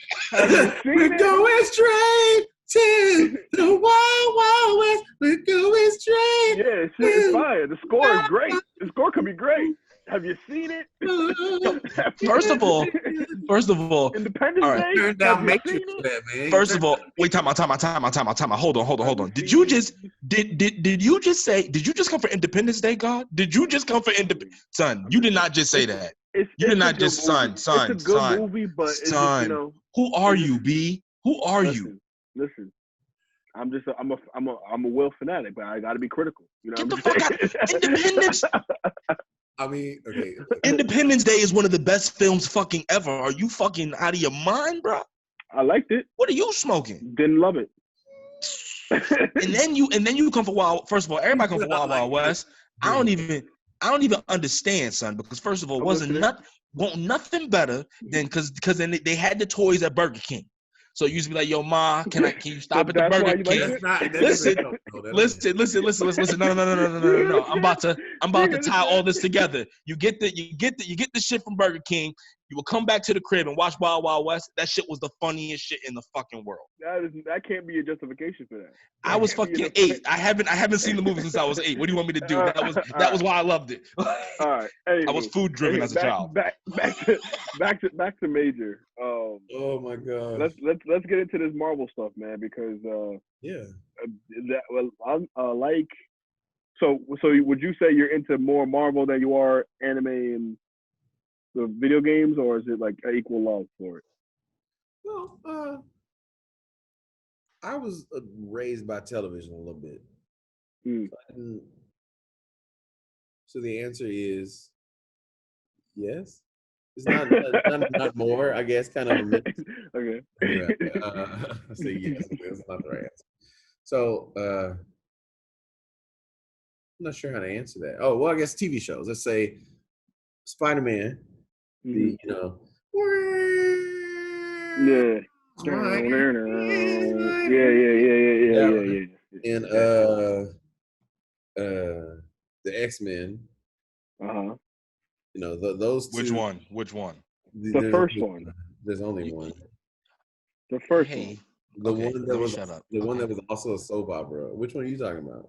We're going straight to the Wild Wild West. We're going straight. Yeah, it's fire. The score is great. The score could be great. Have you seen it? First of all, Independence Day. Turned down Matrix for that, man. First of all, wait, time out. Hold on. Did you just come for Independence Day, God? Did you just come for Independence? Son, you did not just say that. You did not just, son. It's a good movie, but it's just, who are you, B? Who are you? Listen. I'm a Will fanatic, but I got to be critical. Get the fuck out. Independence. I mean, okay. Independence Day is one of the best films fucking ever. Are you fucking out of your mind, bro? I liked it. What are you smoking? Didn't love it. and then you come for Wild. First of all, everybody come for Wild Wild West. I don't even understand, son. Because first of all, nothing better than because then they had the toys at Burger King. So you used to be like, yo, Ma, can you stop at the Burger King? Listen. No. I'm about to tie all this together. You get the shit from Burger King. You will come back to the crib and watch Wild Wild West. That shit was the funniest shit in the fucking world. That can't be a justification for that. I was fucking 8. I haven't seen the movie since I was 8. What do you want me to do? That was why I loved it. All right. Anyway, I was food driven as a child. Back to Major. Oh my God. Let's get into this Marvel stuff, man, because So would you say you're into more Marvel than you are anime and the video games, or is it like an equal love for it? Well, I was raised by television a little bit. So the answer is yes. It's not more, I guess, kind of a mix. Okay. I say yes. That's not the right answer. So I'm not sure how to answer that. Oh, well, I guess TV shows. Let's say Spider-Man. Yeah. And the X-Men. Those two. Which one? The first one. There's only one. The first one. The one that was also a soap opera. Which one are you talking about?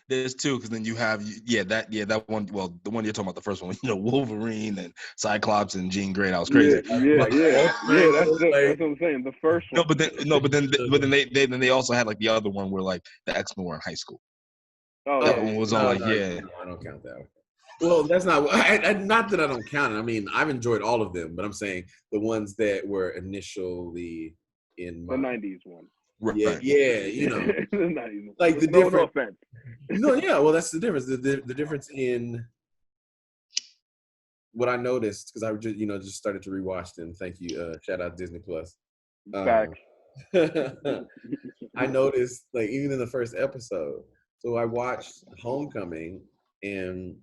There's two, because then you have that one. Well, the one you're talking about, the first one, Wolverine and Cyclops and Jean Grey. That was crazy. That's what I'm saying. The first one. But then they also had like the other one where like the X-Men were in high school. That one was on I don't count that one. Well, that's not. Not that I don't count it. I mean, I've enjoyed all of them, but I'm saying the ones that were initially in the '90s one. Right. Yeah, the 90s. Like the no difference. offense. No, yeah. Well, that's the difference. The difference in what I noticed, because I just started to rewatch them. Thank you. Shout out Disney Plus. Facts. I noticed, like, even in the first episode. So I watched Homecoming, and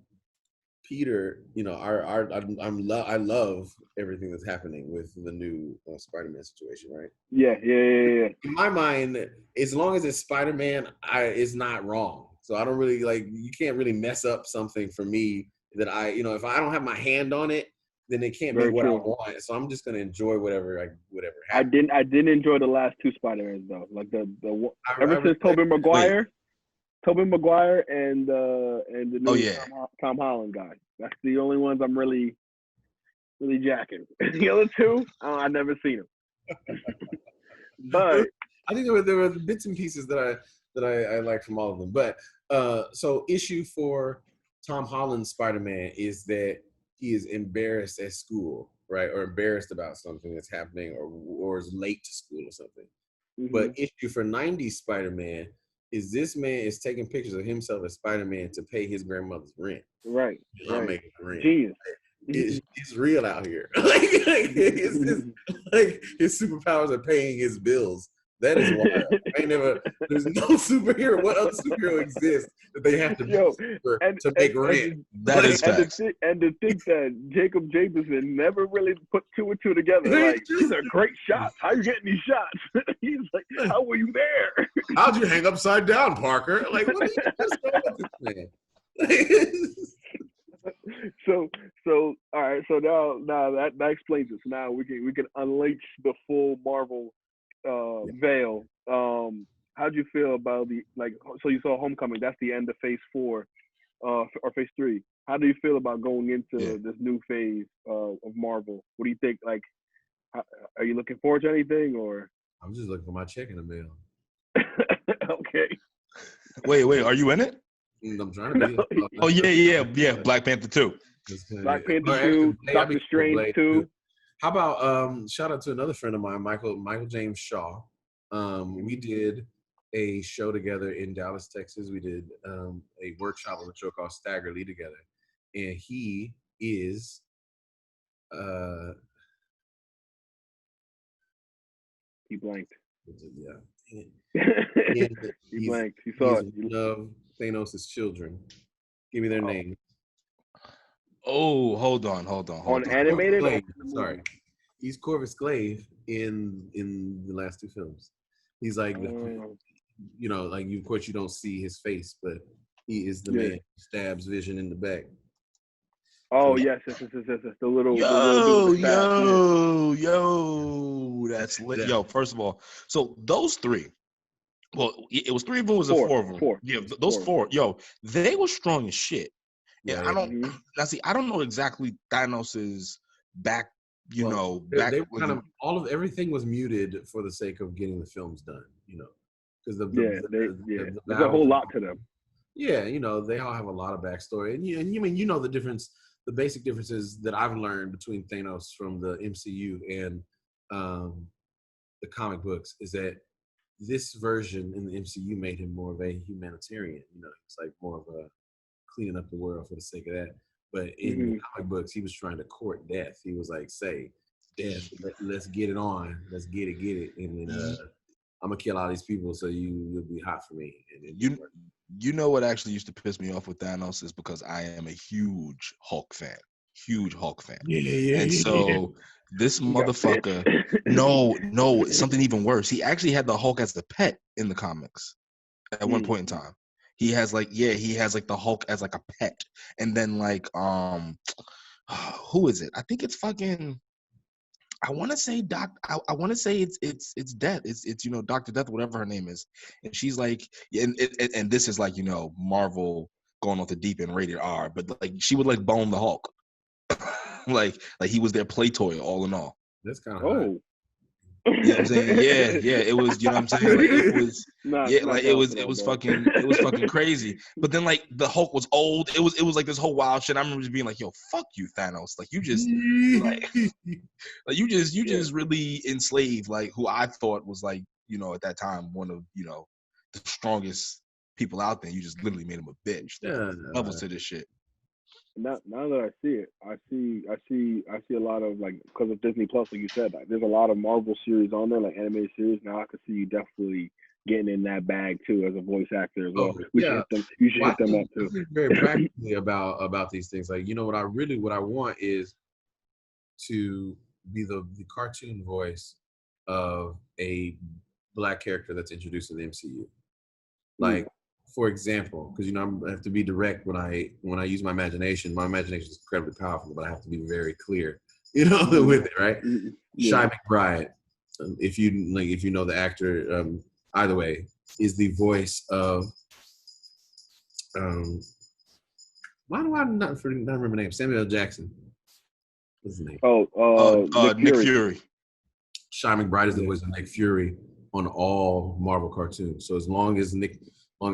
Peter, I love everything that's happening with the new Spider-Man situation, right? Yeah. In my mind, as long as it's Spider-Man, it's not wrong. So I don't really you can't really mess up something for me that if I don't have my hand on it, then it can't be what I want. So I'm just gonna enjoy whatever happens. I didn't enjoy the last two Spider-Mans though. Like ever since Tobey Maguire and the new Tom Holland guy. That's the only ones I'm really jacking. The other two, I've never seen them. But I think there were bits and pieces that I like from all of them. But so issue for Tom Holland's Spider-Man is that he is embarrassed at school, right? Or embarrassed about something that's happening or is late to school or something. Mm-hmm. But issue for 90s Spider-Man is this man is taking pictures of himself as Spider-Man to pay his grandmother's rent. Right. I'm making rent. Genius. It's real out here. His superpowers are paying his bills. That is wild. There's no superhero. What other superhero exists that they have to to make rent? That is facts. And to think that Jacob Jameson never really put two and two together. Like, these are great shots. How are you getting these shots? He's like, how were you there? How'd you hang upside down, Parker? Like, what are you what's wrong with this man? So all right. So now that explains it. So now we can unleash the full Marvel veil. How'd you feel about so you saw Homecoming? That's the end of Phase 4, or Phase 3. How do you feel about going into this new phase of Marvel? What do you think? Like, are you looking forward to anything, or? I'm just looking for my check in the mail. Okay. Wait. Are you in it? I'm trying to be. Oh yeah. Black Panther 2. Black Panther 2. Doctor Strange 2. How about shout out to another friend of mine, Michael James Shaw. We did a show together in Dallas, Texas. We did a workshop of a show called Staggerly together, and he is he blanked. Yeah. He blanked. He saw it. You love Thanos' children. Give me their names. Oh, hold on. On animated? Sorry. He's Corvus Glaive in the last two films. He's like, of course you don't see his face, but he is the man who stabs Vision in the back. Oh, yes. The little that's lit. Yo, first of all, so those three, well, it was 3 of them, was it 4 of them? 4. Yeah, those 4, yo, they were strong as shit. And I don't know exactly Thanos's back, they were kind of everything was muted for the sake of getting the films done, because there's a whole lot to them. Yeah, they all have a lot of backstory, and the difference, the basic differences that I've learned between Thanos from the MCU and the comic books is that this version in the MCU made him more of a humanitarian. It's like more of a cleaning up the world for the sake of that. But in the comic books, he was trying to court death. He was like, say, death, let's get it on. Let's get it. And then I'm going to kill all these people so you'll be hot for me. And you know what actually used to piss me off with Thanos is because I am a huge Hulk fan. Yeah. And so this motherfucker, no, something even worse. He actually had the Hulk as a pet in the comics at one point in time. He has the Hulk as like a pet. And then who is it? I think it's fucking I want to say I want to say it's Death. It's Dr. Death, whatever her name is, and she's like, and this is like Marvel going off the deep end, rated R, but like she would like bone the Hulk, like he was their play toy all in all. That's kind of Oh. You know what I'm saying? Yeah, it was, you know what I'm saying? Like it was, it was fucking crazy. But then like the Hulk was old. It was like this whole wild shit. I remember just being like, yo, fuck you, Thanos. Like you just you just really enslaved like who I thought was like, at that time one of, the strongest people out there. You just literally made him a bitch. Levels to this shit. Now that I see it, I see a lot of like, because of Disney Plus, like you said, like, there's a lot of Marvel series on there, like animated series. Now I can see you definitely getting in that bag too as a voice actor as well. You should hit them up too. Very practically about these things. Like, what I want is to be the cartoon voice of a Black character that's introduced in the MCU. Like, for example, because I have to be direct when I use my imagination. My imagination is incredibly powerful, but I have to be very clear, with it, right? Shy McBride, if you know the actor, either way, is the voice of why do I not remember the name? Samuel L. Jackson. What's his name? Nick Fury. Shy McBride is the voice of Nick Fury on all Marvel cartoons. So as long as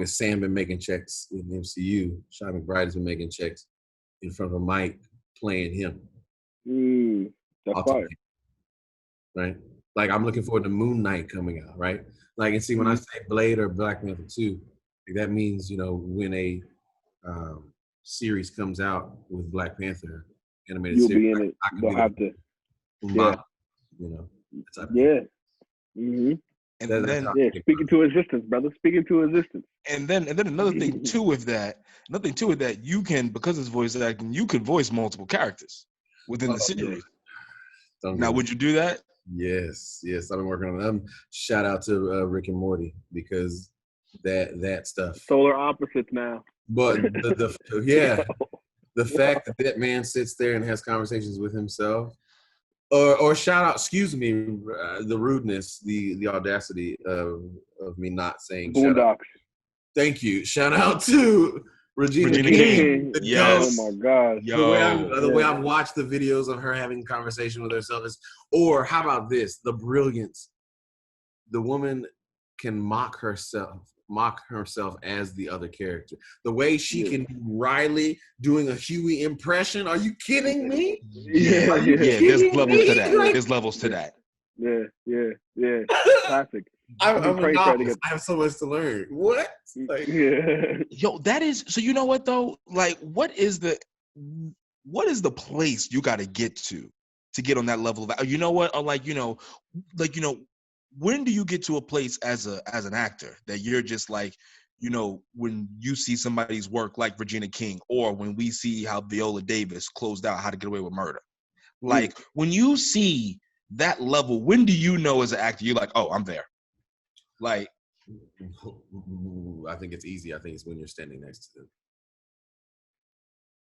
Sam been making checks in the MCU, Shy McBride has been making checks in front of a mic playing him. That's fire. Right? Like, I'm looking forward to Moon Knight coming out, right? Like, and see, when I say Blade or Black Panther 2, like, that means, when a series comes out with Black Panther, animated You'll series, be in it. They'll have to. And then speaking to existence, brother. Speaking to existence. And then another thing too with that, you can, because it's voice acting, you could voice multiple characters within the series. Now, would you do that? Yes. I've been working on them. Shout out to Rick and Morty, because that stuff. Solar opposites now. But the fact that man sits there and has conversations with himself. Or shout out, excuse me, the rudeness, the audacity of me not saying Boondocks. Thank you. Shout out to Regina King. Yes. Oh my God. The way I've watched the videos of her having a conversation with herself is, or how about this? The brilliance. The woman can mock herself as the other character. The way she can do Riley doing a Huey impression. Are you kidding me? Yeah. There's levels to that. There's levels to that. Yeah. Classic. I'm a novice. I have so much to learn. What? Like, Yo, that is, so you know what though? Like, what is the place you got to get on that level of, you know what? Or when do you get to a place as an actor that you're just like, when you see somebody's work like Regina King, or when we see how Viola Davis closed out How to Get Away with Murder, like when you see that level, when do you know as an actor you're like, oh, I'm there? Like, I think it's easy. I think it's when you're standing next to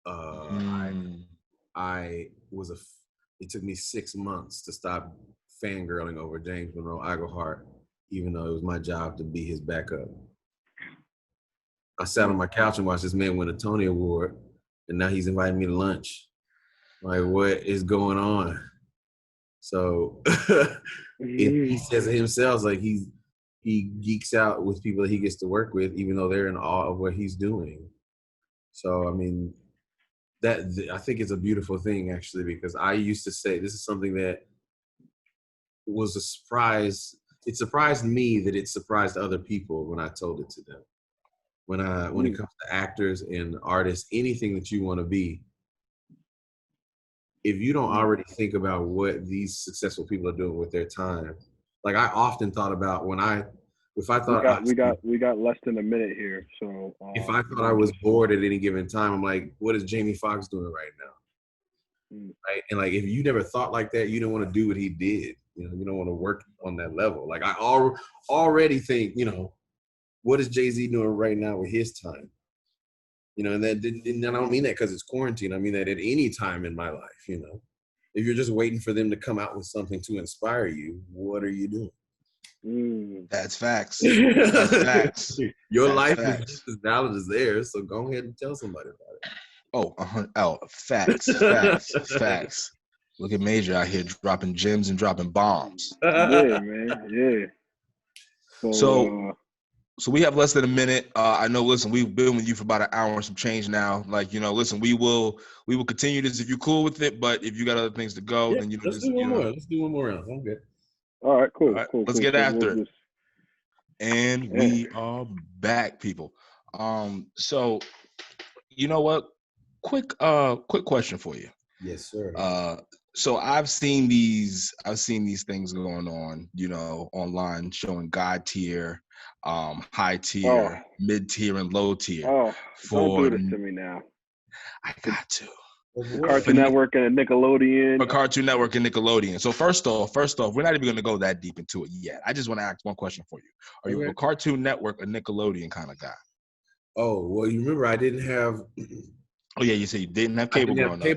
them. It took me 6 months to stop fangirling over James Monroe Iglehart, even though it was my job to be his backup. I sat on my couch and watched this man win a Tony Award, and now he's inviting me to lunch. Like, what is going on? So he says it himself, like he geeks out with people that he gets to work with, even though they're in awe of what he's doing. So, I mean, I think it's a beautiful thing, actually, because I used to say, this is something that was a surprise. It surprised me that it surprised other people when I told it to them. When it comes to actors and artists, anything that you want to be, if you don't already think about what these successful people are doing with their time, like I often thought about we got less than a minute here, so if I thought I was bored at any given time, I'm like, what is Jamie Foxx doing right now? Right? And like, if you never thought like that, you don't want to do what he did. You don't want to work on that level. Like I already think, what is Jay-Z doing right now with his time? And I don't mean that because it's quarantine. I mean that at any time in my life, if you're just waiting for them to come out with something to inspire you, what are you doing? That's facts. That's facts. Your That's life facts. is just as valid as theirs, so go ahead and tell somebody about it. Facts. Facts. Look at Major out here dropping gems and dropping bombs. Yeah, man. Yeah. So we have less than a minute. I know. Listen, we've been with you for about an hour and some change now. Like, listen, we will continue this if you're cool with it. But if you got other things to go, then let's do one more. Let's do one more round. I'm good. All right, cool. All right, cool. let's get after it. And we are back, people. So you know what? Quick question for you. Yes, sir. So I've seen these things going on, online showing God tier, high tier, mid tier, and low tier. Oh, don't do this to me now. I got to. Cartoon Network and Nickelodeon. For Cartoon Network and Nickelodeon. So first off, we're not even going to go that deep into it yet. I just want to ask one question for you. Are you a Cartoon Network or Nickelodeon kind of guy? Oh, well, you remember I didn't have. Oh yeah, you said you didn't have cable growing up. So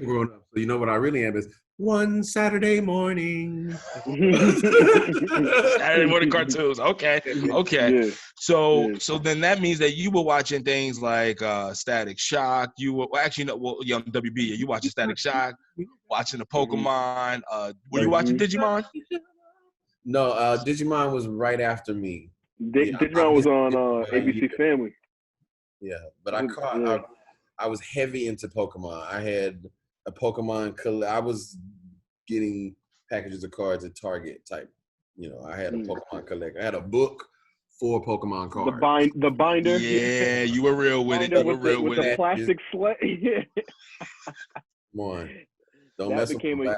you know what I really am is one Saturday morning. Saturday morning cartoons. Okay. Yeah. So then that means that you were watching things like Static Shock. You were on WB. You watching Static Shock, watching the Pokemon. Were you watching Digimon? No, Digimon was right after me. Digimon was on ABC Family. Yeah, but I was heavy into Pokemon. I had a Pokemon. I was getting packages of cards at Target type. I had a Pokemon collector. I had a book for Pokemon cards. The binder. Yeah, you were real with it. You were real with the plastic sled. Come on. Don't mess with my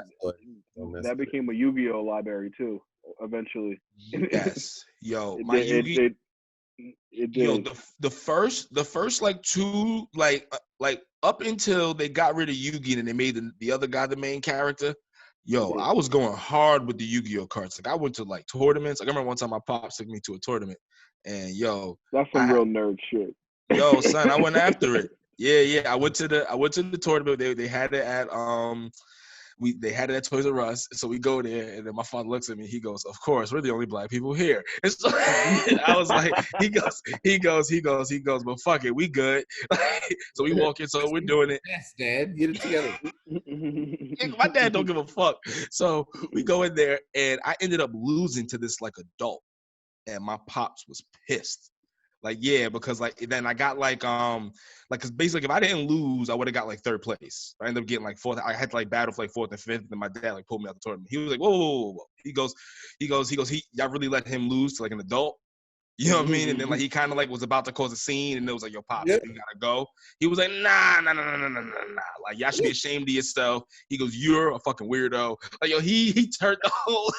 that became a Yu-Gi-Oh library too, eventually. Yes. Yo, my Yu-Gi-Oh. It did. The first like two like up until they got rid of Yugi and they made the other guy the main character. Yo, I was going hard with the Yu-Gi-Oh cards. Like I went to like tournaments. Like I remember one time my pops took me to a tournament, and that's some real nerd shit. Yo, son, I went after it. Yeah. I went to the tournament. They had it at they had it at Toys R Us, so we go there, and then my father looks at me. He goes, "Of course, we're the only black people here." And so I was like, he goes, "But fuck it, we good." So we walk in, so we're doing it. Yes, Dad, get it together. My dad don't give a fuck. So we go in there, and I ended up losing to this like adult, and my pops was pissed. Like, yeah, because like then I got cause basically if I didn't lose, I would have got like third place. I ended up getting like fourth. I had to like battle for like fourth and fifth, and my dad like pulled me out the tournament. He was like, whoa. He goes, y'all really let him lose to like an adult? You know what I mean? And then like he kind of like was about to cause a scene, and it was like, yo, pops, you gotta go. He was like, nah. Like y'all should be ashamed of yourself. He goes, you're a fucking weirdo. Like yo, he turned the whole.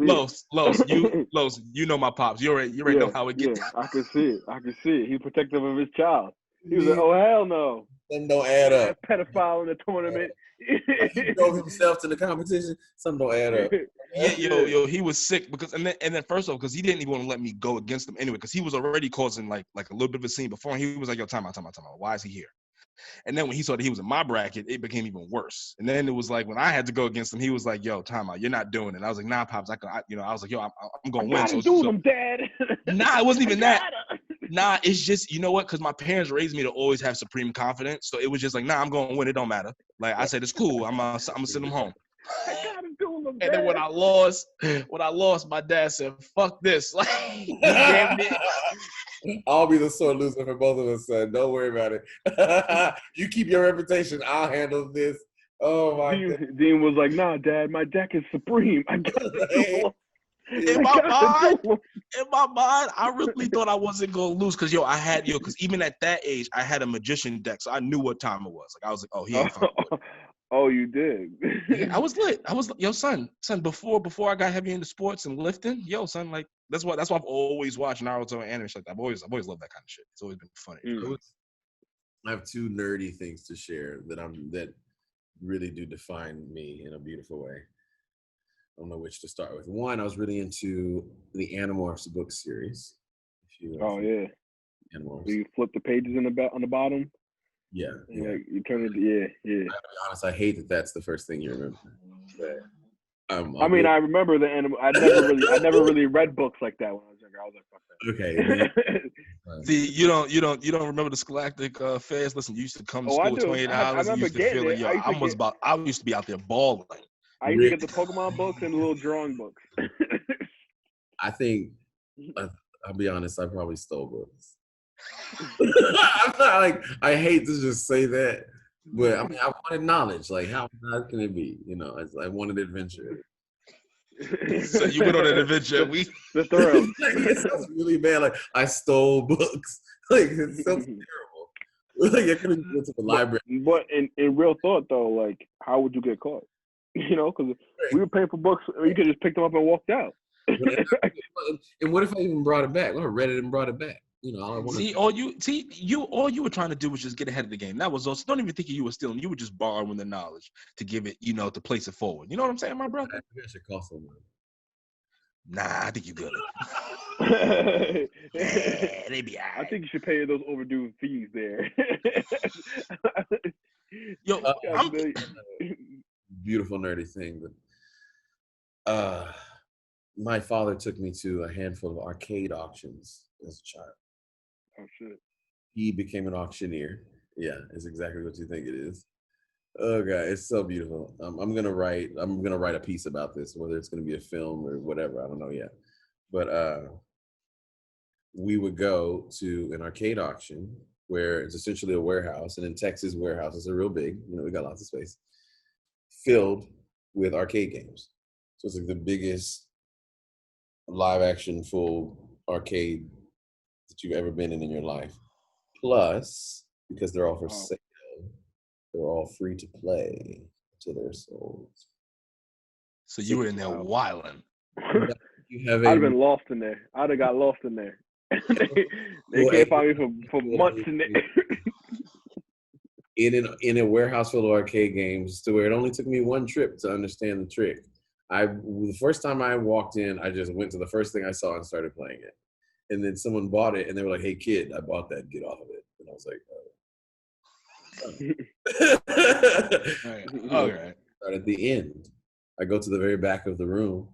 Los, you know my pops. You already know how it gets. Yeah, I can see it. He's protective of his child. He was like, oh hell no. Something don't add up. Pedophile in the tournament. He drove himself to the competition. Something don't add up. Yeah, yo, he was sick because and then first off, because he didn't even want to let me go against him anyway, because he was already causing like a little bit of a scene before, and he was like, yo, time out. Why is he here? And then when he saw that he was in my bracket, it became even worse. And then it was like when I had to go against him, he was like, "Yo, time out, you're not doing it." And I was like, "Nah, pops, I was like, yo, I'm going to win." So do them, Dad. Nah, it wasn't even that. Nah, it's just you know what? Because my parents raised me to always have supreme confidence, so it was just like, nah, I'm going to win. It don't matter. Like I said, it's cool. I'm gonna send him home. I gotta do them, and then when I lost, my dad said, "Fuck this!" Like he gave me. I'll be the sore loser for both of us, son. Don't worry about it. You keep your reputation. I'll handle this. Oh my God. Dean was like, "Nah, Dad, my deck is supreme. I gotta in my mind, I really thought I wasn't gonna lose because because even at that age, I had a magician deck, so I knew what time it was. Like I was like, "Oh, he ain't fucking." Oh, you did. Yeah, I was lit. Yo, son. Before I got heavy into sports and lifting, yo, son, like that's why I've always watched Naruto and anime shit like that. I've always loved that kind of shit. It's always been funny. I have two nerdy things to share that really do define me in a beautiful way. I don't know which to start with. One, I was really into the Animorphs book series. Oh yeah. Animorphs. You flip the pages on the bottom. Yeah. Like you turn it. Yeah. To be honest, I hate that that's the first thing you remember. But, I mean, I remember the animal. I never really read books like that when I was younger. I was like, fuck that. Okay. See, you don't remember the Scholastic fairs? Listen, you used to come to Oh, I school with do. $28. I You remember used to getting feel it. like, I used to be out there balling. I used to get the Pokemon books and the little drawing books. I think, I'll be honest, I probably stole books. I'm not like, I hate to just say that, but I mean, I wanted knowledge. Like, how can it be? You know, I wanted adventure. So you went on an adventure. The thrill. It sounds really bad. Like, I stole books. Like, it sounds terrible. Like, I couldn't go to the library. But in real thought, though, like, how would you get caught? You know, because we were paying for books, or you could just pick them up and walked out. And what if I even brought it back? What if I read it and brought it back? You know, all you were trying to do was just get ahead of the game. That was all. So don't even think you were stealing. You were just borrowing the knowledge to give it, to place it forward. You know what I'm saying, my brother? I think I should cost some money. Nah, I think you good. They be all right. I think you should pay those overdue fees there. Yo, beautiful nerdy thing, but my father took me to a handful of arcade auctions as a child. Oh shit! He became an auctioneer. Yeah, it's exactly what you think it is. Oh god, it's so beautiful. I'm gonna write a piece about this, whether it's gonna be a film or whatever. I don't know yet. But we would go to an arcade auction where it's essentially a warehouse, and in Texas, warehouses are real big. You know, we got lots of space, filled with arcade games. So it's like the biggest live action full arcade that you've ever been in your life. Plus, because they're all for sale, they're all free to play to their souls. So you were in there wilding. I'd have been lost in there. I'd have got lost in there. they can't find me for months in there. In a warehouse full of arcade games, to where it only took me one trip to understand the trick. The first time I walked in, I just went to the first thing I saw and started playing it. And then someone bought it, and they were like, "Hey, kid, I bought that. Get off of it." And I was like, "All right." At the end, I go to the very back of the room.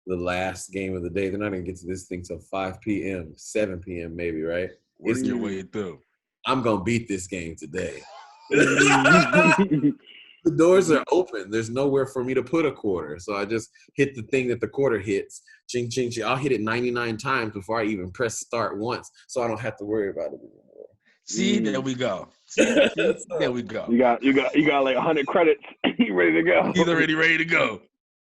The last game of the day. They're not gonna get to this thing till 5 p.m., 7 p.m. maybe, right? Working your way through. I'm gonna beat this game today. The doors are open. There's nowhere for me to put a quarter. So I just hit the thing that the quarter hits. Ching, ching, ching. I'll hit it 99 times before I even press start once. So I don't have to worry about it anymore. See, there we go. There we go. You got like 100 credits. You ready to go? He's already ready to go.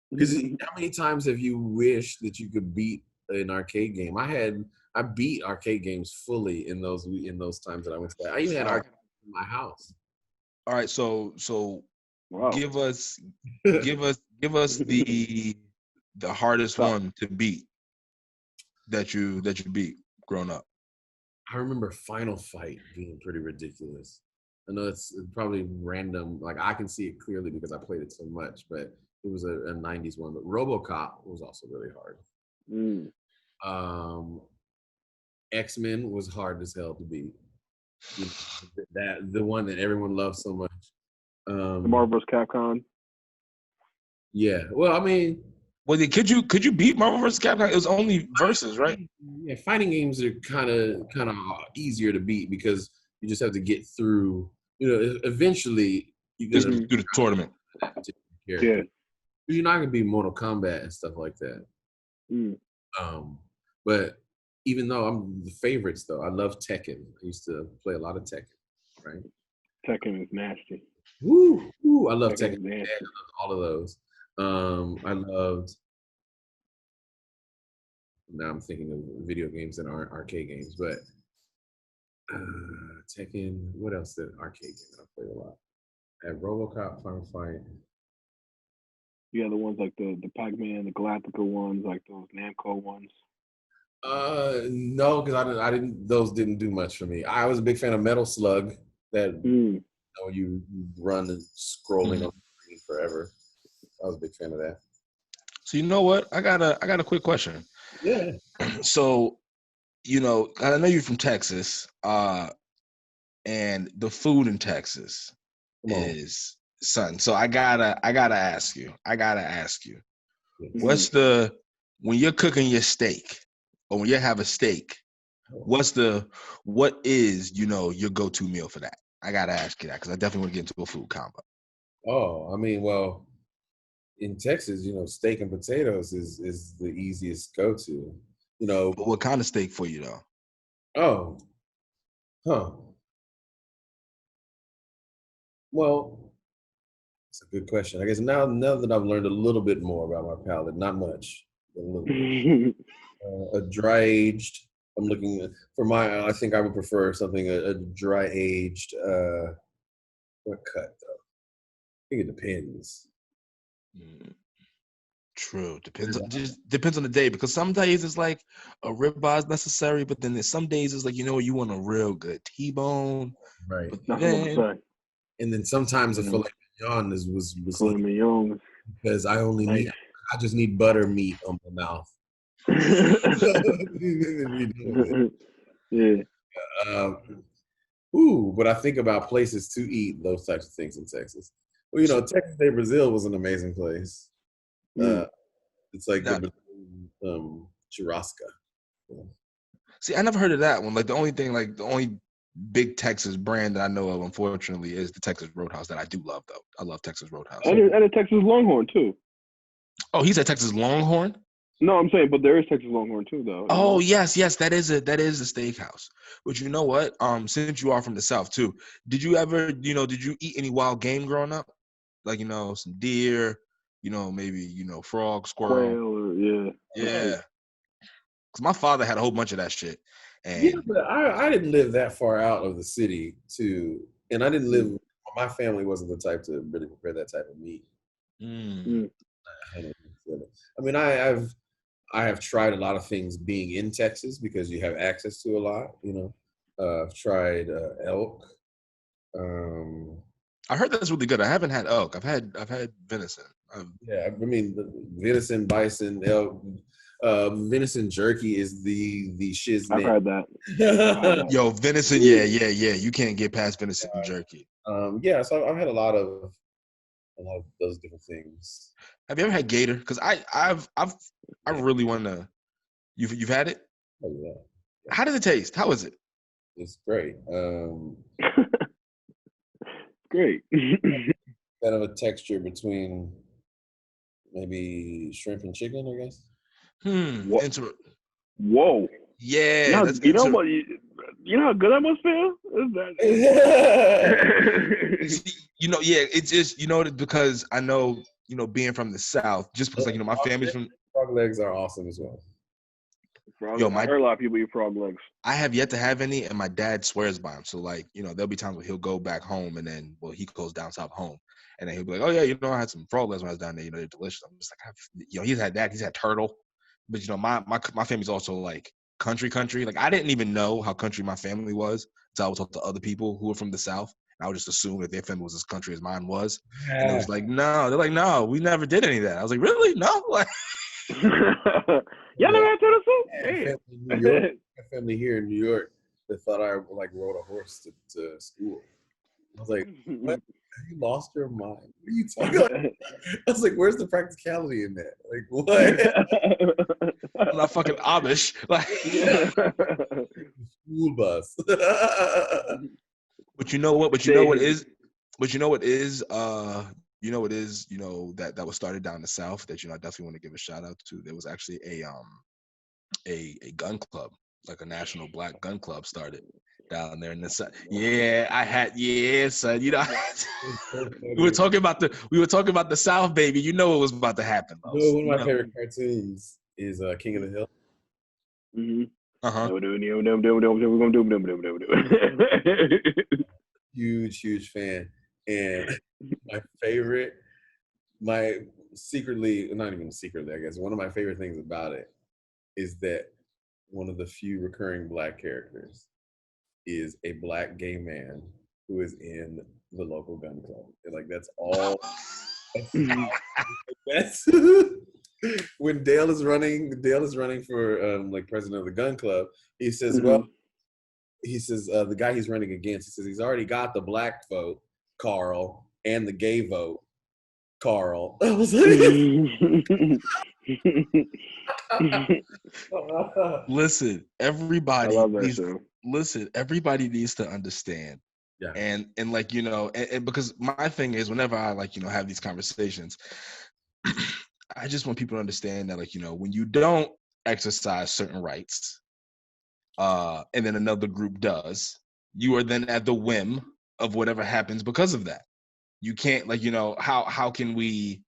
Because how many times have you wished that you could beat an arcade game? I beat arcade games fully in those times that I went to that. I even had arcade in my house. All right, so wow. give us the hardest one to beat that you beat growing up. I remember Final Fight being pretty ridiculous. I know it's probably random. Like I can see it clearly because I played it so much, but it was a 90s one. But RoboCop was also really hard. X-Men was hard as hell to beat. You know, the one that everyone loves so much. The Marvel vs. Capcom. Yeah. Well, I mean, could you beat Marvel vs. Capcom? It was only versus, right? Yeah, fighting games are kind of easier to beat because you just have to get through. You know, eventually you just do the tournament. Yeah. You're not gonna be Mortal Kombat and stuff like that. But even though I'm the favorites, though, I love Tekken. I used to play a lot of Tekken, right? Tekken is nasty. Woo! I love Tekken. Yeah, I loved all of those. I loved. Now I'm thinking of video games that aren't arcade games, but Tekken. What else? The arcade game that I played a lot. I had RoboCop, Final Fight. Yeah, the ones like the Pac-Man, the Galactica ones, like those Namco ones. No, because I didn't. Those didn't do much for me. I was a big fan of Metal Slug. That you run and scrolling on the screen forever. I was a big fan of that. So you know what? I got a quick question. Yeah. So, I know you're from Texas. and the food in Texas is something. So I gotta ask you. What's when you're cooking your steak, or when you have a steak, what is your go-to meal for that? I gotta ask you that because I definitely want to get into a food combo. Oh, I mean, well, in Texas, steak and potatoes is the easiest go-to. But what kind of steak for you though? Oh, huh. Well, it's a good question. I guess now that I've learned a little bit more about my palate, not much, but a little bit. A dry aged. I'm looking for I think I would prefer something a dry aged. What cut though? I think it depends. True. Depends on the day, because some days it's like a ribeye is necessary, but then there's some days it's like you want a real good T-bone. Right. And then sometimes a filet mignon was filet mignon because I just need butter meat on my mouth. Yeah. But I think about places to eat those types of things in Texas. Well, Texas de Brazil was an amazing place. It's like the churrasca. Yeah. See, I never heard of that one. Like the only big Texas brand that I know of, unfortunately, is the Texas Roadhouse that I do love, though. I love Texas Roadhouse. And a Texas Longhorn, too. Oh, he's at Texas Longhorn? No, I'm saying, but there is Texas Longhorn, too, though. Oh, yes, that is a steakhouse. But you know what? Since you are from the South, too, did you ever, did you eat any wild game growing up? Like, some deer, maybe, frog, squirrel. Yeah. Yeah. Because my father had a whole bunch of that shit. And yeah, but I didn't live that far out of the city, too. And I didn't live, my family wasn't the type to really prepare that type of meat. I mean, I have tried a lot of things being in Texas because you have access to a lot, I've tried elk. I heard that's really good. I haven't had elk. I've had venison. Yeah, I mean, venison, bison, elk. Venison jerky is the shiz. I've heard that. Yo, venison, yeah. You can't get past venison jerky. Yeah, so I've had a lot of those different things. Have you ever had Gator? Because I really want to. You've had it? Oh yeah. How does it taste? How is it? It's great. Great. Kind of a texture between maybe shrimp and chicken, I guess. Whoa. Yeah. You know what? You know how good that must feel? It's just, because I know, being from the South, just because, my family's from. Frog legs are awesome as well. I heard a lot of people eat frog legs. I have yet to have any, and my dad swears by them. So, there'll be times where he'll go back home, and then, he goes down south home, and then he'll be like, oh, yeah, I had some frog legs when I was down there. They're delicious. I'm just like, he's had that. He's had turtle. But, my family's also, country. Like, I didn't even know how country my family was until I would talk to other people who were from the South. And I would just assume that their family was as country as mine was. Yeah. And it was like, no. They're like, no, we never did any of that. I was like, really? No? Like, y'all never had turtle soup? Hey. My family here in New York, they thought I rode a horse to school. I was like, what? Have you lost your mind? What are you talking about? I was like, where's the practicality in that? Like, what? I'm not fucking Amish. Like, school bus. But you know what? But you know what is? That was started down the South that I definitely want to give a shout out to. There was actually a gun club, like a national black gun club started down there in the South. Yeah, son. We were talking about the South, baby. You know what was about to happen. One of my favorite cartoons is King of the Hill. Mm-hmm. Huge fan. And not even secretly, I guess, one of my favorite things about it is that one of the few recurring black characters is a black gay man who is in the local gun club. And that's all. That's when Dale is running for president of the gun club. He says, well, he says the guy he's running against, he says he's already got the black vote, Carl, and the gay vote, Carl. I was like, Listen, everybody I love that needs. show. Listen, everybody needs to understand. Yeah. And like, you know, and because my thing is, whenever I like, you know, have these conversations, I just want people to understand that, like, you know, when you don't exercise certain rights, and then another group does, you are then at the whim of whatever happens because of that. You can't, like, you know, how can we,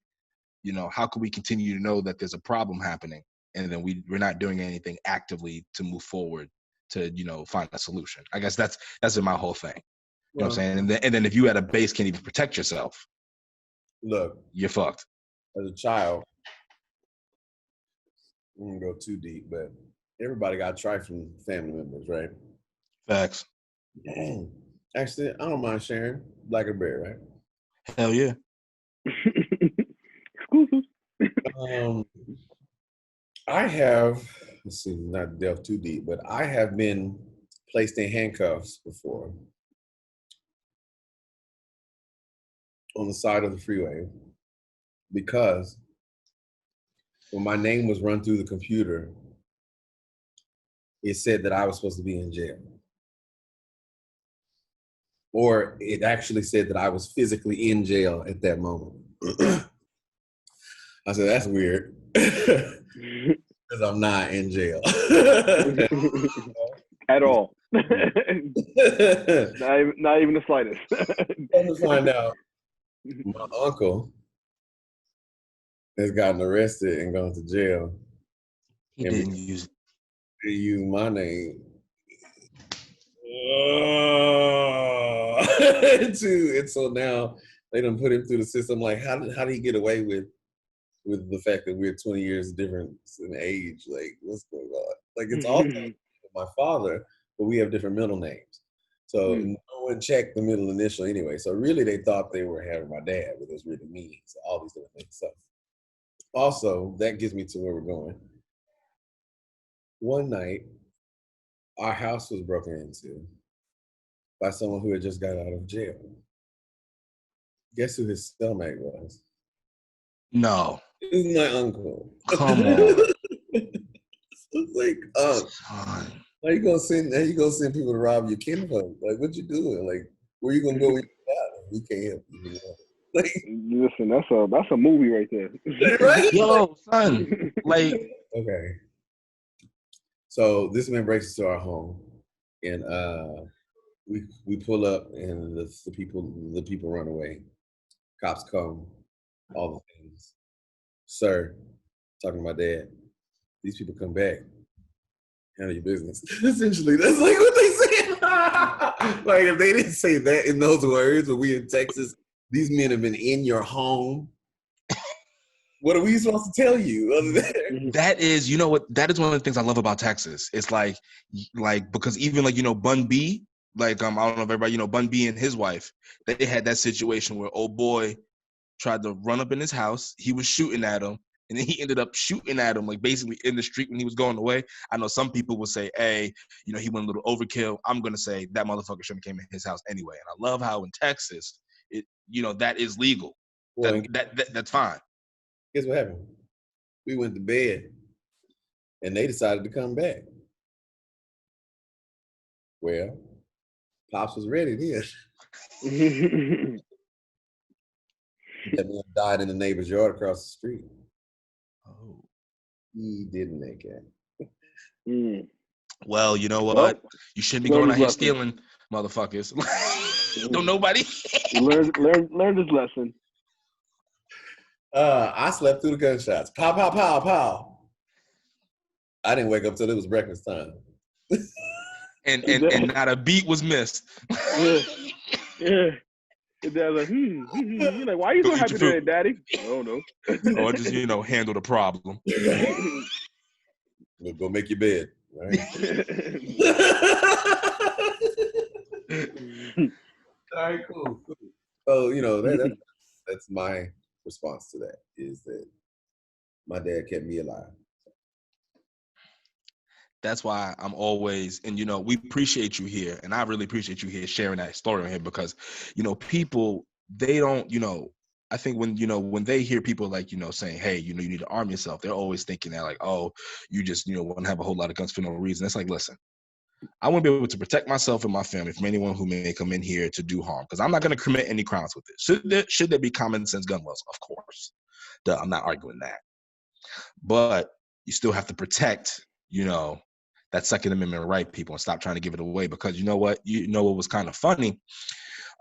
you know, how can we continue to know that there's a problem happening and then we're not doing anything actively to move forward to, you know, find a solution? I guess that's my whole thing. You know what I'm saying? And then if you at a base can't even protect yourself, look, you're fucked. As a child, I won't go too deep, but everybody got tried from family members, right? Facts. Actually, I don't mind sharing. Black or Bear, right? Hell yeah. Exclusive. I have, let's see, not delve too deep, but I have been placed in handcuffs before on the side of the freeway because when my name was run through the computer, it said that I was supposed to be in jail. Or it actually said that I was physically in jail at that moment. I said, that's weird. Because I'm not in jail. At all. not even the slightest. Come to find out, my uncle has gotten arrested and gone to jail. He didn't use my name. And so now they done put him through the system. Like, how did he get away with the fact that we're 20 years difference in age? Like, what's going on? Like, it's also my father, but we have different middle names. So no one checked the middle initial anyway. So really they thought they were having my dad, but it was really me. So all these different things. So also, that gets me to where we're going. One night, our house was broken into by someone who had just got out of jail. Guess who his cellmate was? No. It was my uncle. Come on. It's like, how you gonna send people to rob your kinfolk? Like, what you doing? Like, where you gonna go when you out? We can't help you. Like, listen, that's a movie right there. Right? Yo, son. Like, okay. So this man breaks into our home, and we pull up, and the people run away. Cops come, all the things. Sir, talking to my dad. These people come back. Handle your business. Essentially, that's like what they say. Like, if they didn't say that in those words, when we in Texas, these men have been in your home. What are we supposed to tell you other than that is, you know what? That is one of the things I love about Texas. It's like because even like, you know, Bun B, like I don't know if everybody, you know, Bun B and his wife, they had that situation where old boy tried to run up in his house. He was shooting at him, and then he ended up shooting at him, like basically in the street when he was going away. I know some people will say, hey, you know, he went a little overkill. I'm gonna say that motherfucker shouldn't have came in his house anyway. And I love how in Texas, it, you know, that is legal. Well, That's fine. Guess what happened? We went to bed, and they decided to come back. Well, Pops was ready then. That man died in the neighbor's yard across the street. Oh. He didn't make it. Well, you know what? Well, you shouldn't be going out here stealing, motherfuckers. Don't nobody. learn this lesson. I slept through the gunshots. Pow, pow, pow, pow. I didn't wake up till it was breakfast time. and not a beat was missed. Yeah. And Dad's like, You're like, why are you so happy today, Daddy? I don't know. Or just, you know, handle the problem. Go make your bed. Right? All right, cool. So, you know, that's my response to that, is that my dad kept me alive. That's why I'm always, and we appreciate you here, and I really appreciate you here sharing that story on here because, people, they don't, I think when they hear people like, saying, hey, you need to arm yourself, they're always thinking that like, oh, you just, want to have a whole lot of guns for no reason. It's like, listen, I want to be able to protect myself and my family from anyone who may come in here to do harm because I'm not going to commit any crimes with it. Should there be common sense gun laws? Of course. Duh, I'm not arguing that. But you still have to protect, that Second Amendment right, people, and stop trying to give it away because you know what was kind of funny.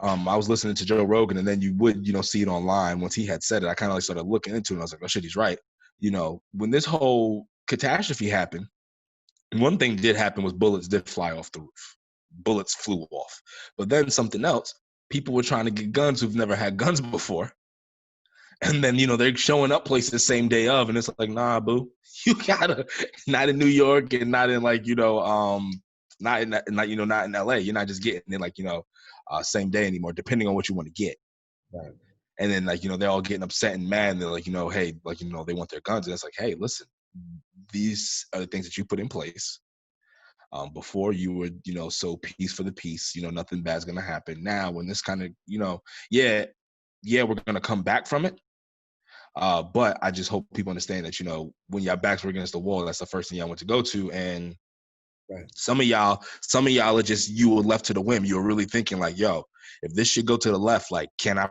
I was listening to Joe Rogan, and then you would, see it online. Once he had said it, I kind of like started looking into it. And I was like, oh shit, he's right. When this whole catastrophe happened, one thing did happen was bullets did fly off the roof. Bullets flew off. But then something else, people were trying to get guns who've never had guns before. And then, they're showing up places same day of, and it's like, nah, boo, you gotta, not in New York and not in like, not in LA. You're not just getting it like, same day anymore, depending on what you want to get. Right. And then like, they're all getting upset and mad. And they're like, hey, like, they want their guns. And it's like, hey, listen, these are the things that you put in place. Before you would, sow peace for the peace, nothing bad's going to happen. Now, when this kind of, we're going to come back from it. But I just hope people understand that, when your backs were against the wall, that's the first thing y'all want to go to. And right. Some of y'all are just, you were left to the whim. You were really thinking like, yo, if this should go to the left, like, can I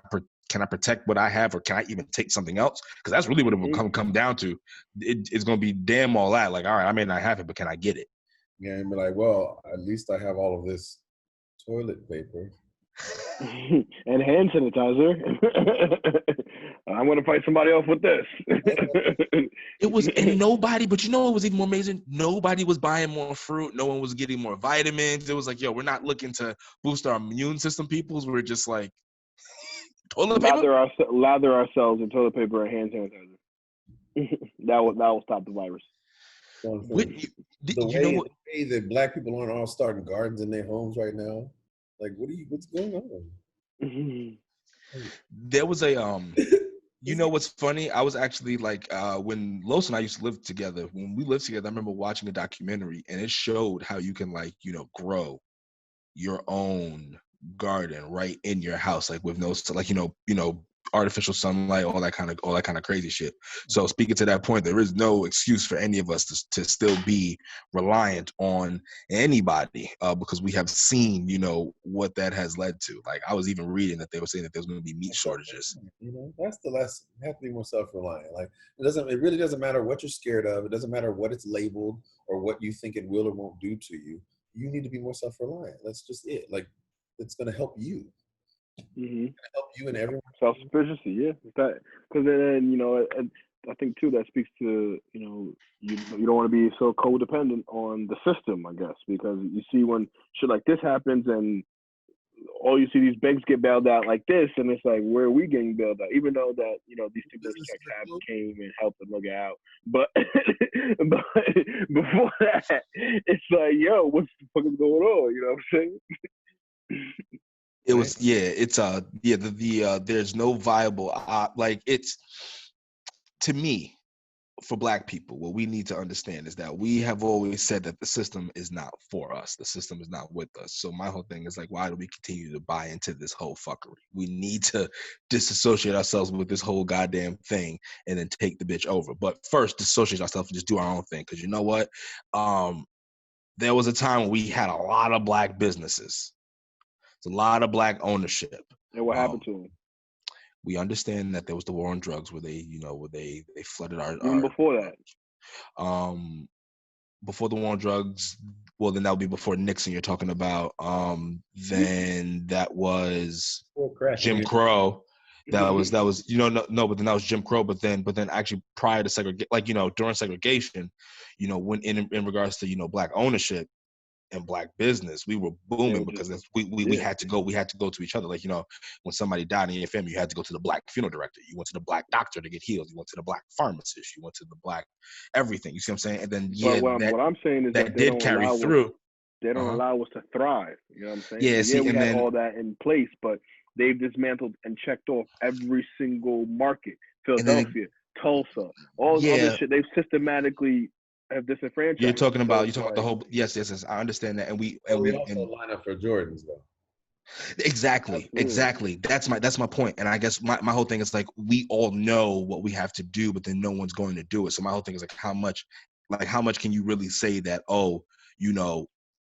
protect what I have, or can I even take something else? Because that's really what it will come down to. It's going to be damn all that. Like, all right, I may not have it, but can I get it? Yeah, and be like, well, at least I have all of this toilet paper. And hand sanitizer. I'm gonna fight somebody off with this. It was, and nobody, but what was even more amazing? Nobody was buying more fruit. No one was getting more vitamins. It was like, yo, we're not looking to boost our immune system, peoples. We're just like, toilet paper? Lather ourselves in toilet paper and hand sanitizer. that will stop the virus. The way that Black people aren't all starting gardens in their homes right now. Like, what's going on? There was a what's funny? I was actually like, when Los and I used to live together, when we lived together, I remember watching a documentary, and it showed how you can like, grow your own garden right in your house, like with no, like, artificial sunlight, all that kind of crazy shit. So speaking to that point, there is no excuse for any of us to still be reliant on anybody, because we have seen, what that has led to. Like, I was even reading that they were saying that there's going to be meat shortages. That's the lesson. You have to be more self-reliant. Like, it really doesn't matter what you're scared of. It doesn't matter what it's labeled or what you think it will or won't do to you. You need to be more self-reliant. That's just it. Like, it's going to help you. Mm-hmm. Help you and everyone. Self-sufficiency, yeah. That, because then I think too that speaks to you don't want to be so codependent on the system, I guess, because you see when shit like this happens and all you see these banks get bailed out like this, and it's like, where are we getting bailed out? Even though that these stimulus checks have came and helped them look out, but before that, it's like, yo, what's the fuck is going on? You know what I'm saying? It was, there's no viable, like, it's, to me, for Black people, what we need to understand is that we have always said that the system is not for us. The system is not with us. So my whole thing is like, why do we continue to buy into this whole fuckery? We need to disassociate ourselves with this whole goddamn thing and then take the bitch over. But first, disassociate ourselves and just do our own thing. Because you know what? There was a time when we had a lot of Black businesses. It's a lot of Black ownership. And what happened to them? We understand that there was the war on drugs where they flooded our. Even before that. Before the war on drugs, well, then that would be before Nixon. You're talking about. Then that was Jim Crow. That was but then that was Jim Crow. But then actually prior to segregation, like during segregation, when in regards to Black ownership and Black business, we were booming because we had to go to each other. Like, when somebody died in your family, you had to go to the Black funeral director. You went to the Black doctor to get healed. You went to the Black pharmacist. You went to the Black everything. You see what I'm saying? And then what I'm saying is that did carry through. They don't allow us to thrive. You know what I'm saying? Yeah, we had all that in place, but they've dismantled and checked off every single market. Philadelphia, Tulsa, all this other shit. They've systematically have disenfranchised. You're talking So about it's the whole yes. I understand that, and we also line up for Jordans though. Exactly. That's my point. And I guess my whole thing is like we all know what we have to do, but then no one's going to do it. So my whole thing is like how much can you really say that, oh, you know,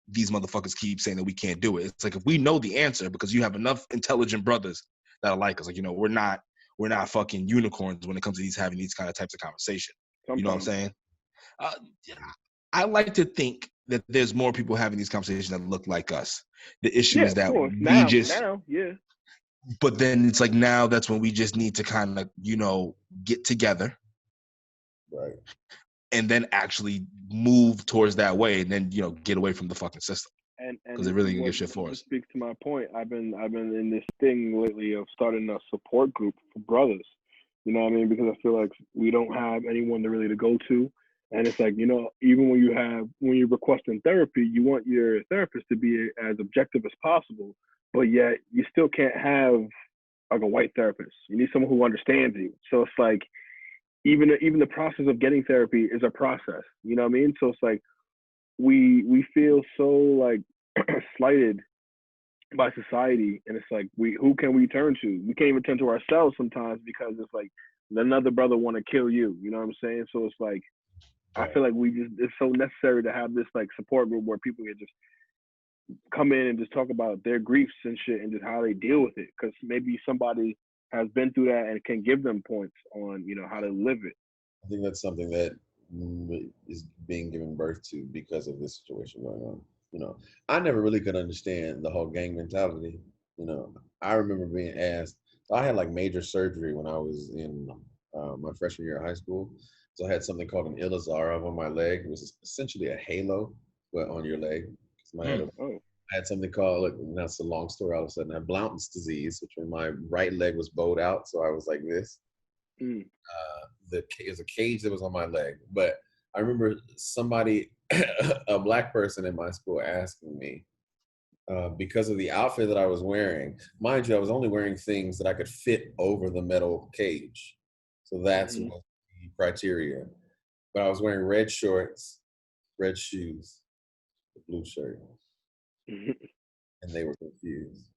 these motherfuckers keep saying that we can't do it. It's like if we know the answer because you have enough intelligent brothers that are like us, like, you know, we're not fucking unicorns when it comes to having these kind of types of conversation. Sometimes. You know what I'm saying? I like to think that there's more people having these conversations that look like us. The issue is that now, but then it's like now that's when we just need to kind of, you know, get together. Right. And then actually move towards that way and then, you know, get away from the fucking system. Because it really can get shit for us. Speaks to my point. I've been in this thing lately of starting a support group for brothers. You know what I mean? Because I feel like we don't have anyone to go to. And it's like, you know, even when you're requesting therapy, you want your therapist to be as objective as possible, but yet you still can't have like a white therapist. You need someone who understands you. So it's like, even the process of getting therapy is a process. You know what I mean? So it's like, we feel so like slighted by society, and it's like who can we turn to? We can't even turn to ourselves sometimes because it's like another brother want to kill you. You know what I'm saying? So it's like I feel like it's so necessary to have this like support group where people can just come in and just talk about their griefs and shit and just how they deal with it. Because maybe somebody has been through that and can give them points on, you know, how to live it. I think that's something that is being given birth to because of this situation going on. You know, I never really could understand the whole gang mentality. You know, I remember being asked, I had like major surgery when I was in my freshman year of high school. So I had something called an Ilizarov on my leg. It was essentially a halo, but on your leg. I had something called, that's a long story all of a sudden, I had Blount's disease, which when my right leg was bowed out, so I was like this. It was a cage that was on my leg. But I remember somebody, a black person in my school asking me, because of the outfit that I was wearing, mind you, I was only wearing things that I could fit over the metal cage. So that's what the criteria. But I was wearing red shorts, red shoes, a blue shirt. And they were confused.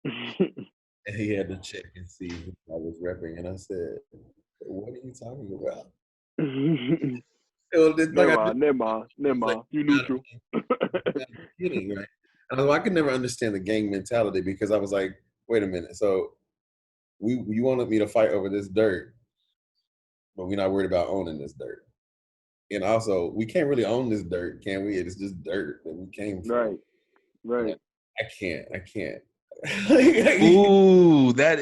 And he had to check and see who I was repping. And I said, what are you talking about? Never mind. You neutral. Kidding, right? I could never understand the gang mentality because I was like, wait a minute. So you wanted me to fight over this dirt, but we're not worried about owning this dirt. And also, we can't really own this dirt, can we? It's just dirt that we came from. Right. I can't. Ooh, that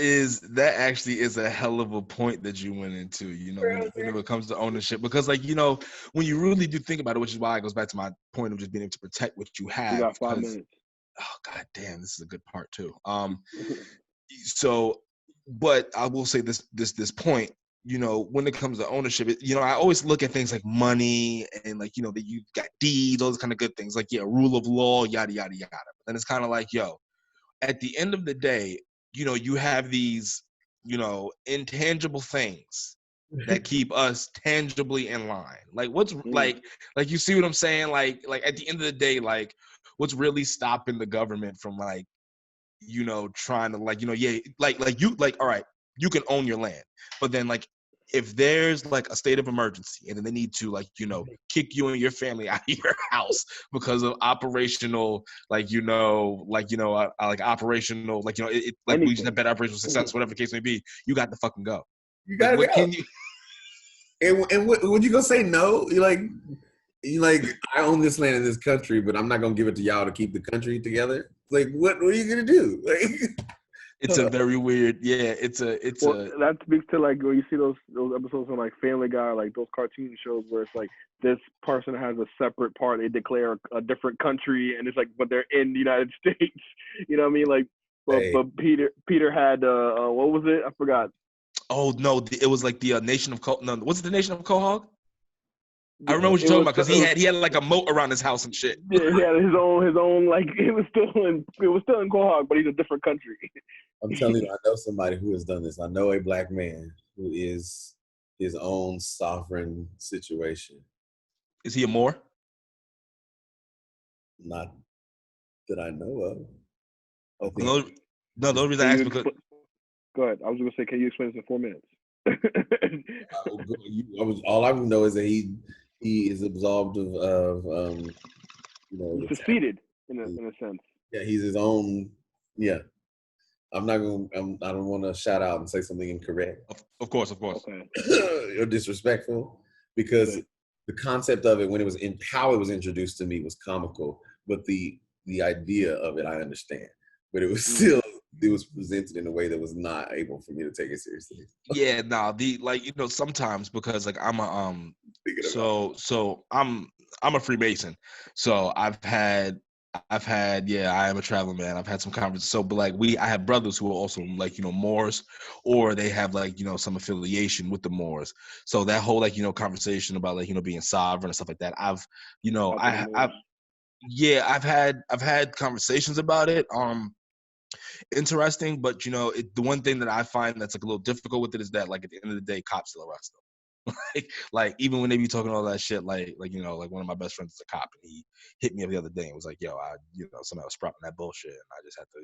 actually is a hell of a point that you went into, you know, when it comes to ownership. Because, like, you know, when you really do think about it, which is why it goes back to my point of just being able to protect what you have. You got 5 minutes. Oh, god damn, this is a good part too. So, but I will say this point, you know, when it comes to ownership, you know, I always look at things like money and, like, you know, that you got deeds, all those kind of good things, like, yeah, rule of law, yada, yada, yada. But then it's kind of like, yo, at the end of the day, you know, you have these, you know, intangible things that keep us tangibly in line. Like what's like you see what I'm saying? Like at the end of the day, like what's really stopping the government from, like, you know, trying to, like, you know, yeah, like you, like, all right, you can own your land, but then, like, if there's like a state of emergency and then they need to, like, you know, kick you and your family out of your house because of operational, like, you know, like operational, like, you know, it like we have better operational success, whatever the case may be, you got to fucking go. You gotta like, go. Can you? And what would you gonna say? No, you like I own this land in this country, but I'm not gonna give it to y'all to keep the country together. Like, what are you gonna do? Like. It's a very weird, yeah. That speaks to, like, when you see those episodes on, like, Family Guy, or, like, those cartoon shows where it's like this person has a separate part, they declare a different country, and it's like, but they're in the United States. You know what I mean? Like, but Peter had what was it? I forgot. Oh no, it was like the nation of was it the nation of Quahog? I remember what you're talking about because he had like a moat around his house and shit. Yeah, he had his own like it was still in Quahog, but he's a different country. I'm telling you, I know somebody who has done this. I know a black man who is his own sovereign situation. Is he a Moor? Not that I know of. Okay. No, the only reason I asked because. Go ahead. I was going to say, can you explain this in 4 minutes? All I know is that he is absolved of He succeeded in a sense. Yeah, he's his own. Yeah, I'm not gonna. I don't want to shout out and say something incorrect. Of course. Okay. Or disrespectful, because Okay. the concept of it, when it was how it was introduced to me, was comical, but the idea of it, I understand. But it was still, it was presented in a way that was not able for me to take it seriously. Yeah, sometimes because like I'm a I'm a Freemason, so I am a traveling man. I've had some conversations. So, but like I have brothers who are also like, Moors, or they have like, some affiliation with the Moors. So that whole like, conversation about like, being sovereign and stuff like that. I've had conversations about it. Interesting, but the one thing that I find that's like a little difficult with it is that like at the end of the day, cops still arrest them. like even when they be talking all that shit, like one of my best friends is a cop, and he hit me up the other day and was like, "Yo, somebody was sprouting that bullshit, and I just had to,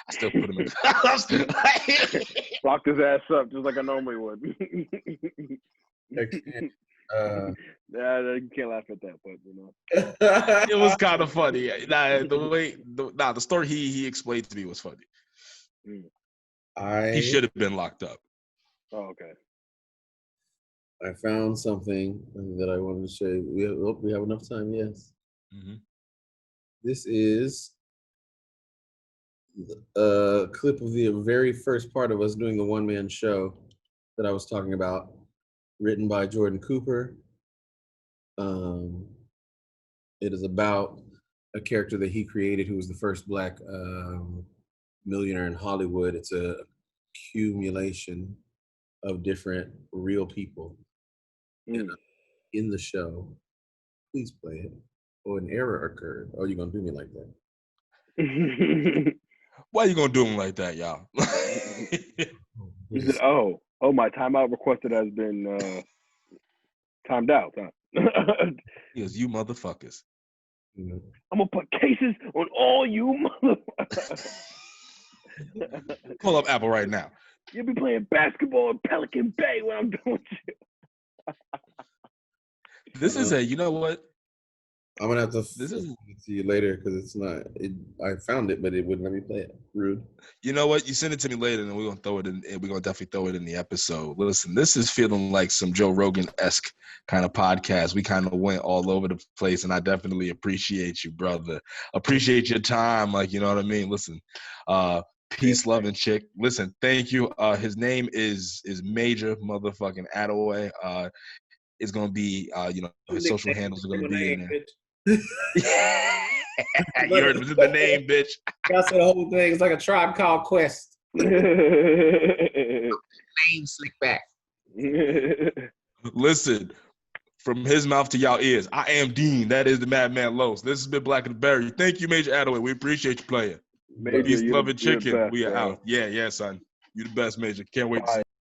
I still put him in." Locked his ass up just like I normally would. Yeah, you can't laugh at that, but it was kind of funny. The story he explained to me was funny. He should have been locked up. Oh, okay. I found something that I wanted to share. We have enough time. Yes. Mm-hmm. This is a clip of the very first part of us doing the one-man show that I was talking about, written by Jordan Cooper. It is about a character that he created who was the first Black millionaire in Hollywood. It's a accumulation of different real people. In the show, please play it. Oh, an error occurred. Oh, you're gonna do me like that? Why are you gonna do him like that, y'all? He said, "Oh, my timeout requested has been timed out." He goes, "You motherfuckers." I'm gonna put cases on all you motherfuckers. Pull up Apple right now. You'll be playing basketball in Pelican Bay when I'm done with you. This is you know what? I'm gonna have to send it to you later because it's not. I found it, but it wouldn't let me play it. Rude. You know what? You send it to me later, and we're gonna throw it in. We're gonna definitely throw it in the episode. Listen, this is feeling like some Joe Rogan-esque kind of podcast. We kind of went all over the place, and I definitely appreciate you, brother. Appreciate your time. Like, you know what I mean? Listen, peace, love, and chick. Listen, thank you. His name is Major Motherfucking Attaway. It's gonna be, his social handles are gonna be in there. You heard it was in the name, bitch. That's the whole thing. It's like a Tribe Called Quest. Name slick back. Listen, from his mouth to y'all ears, I am Dean. That is the Madman Los. This has been Black and the Berry. Thank you, Major Attaway. We appreciate you playing. Peace, love, and chicken. We are out. Yeah, son. You the best, Major. Can't wait to see you.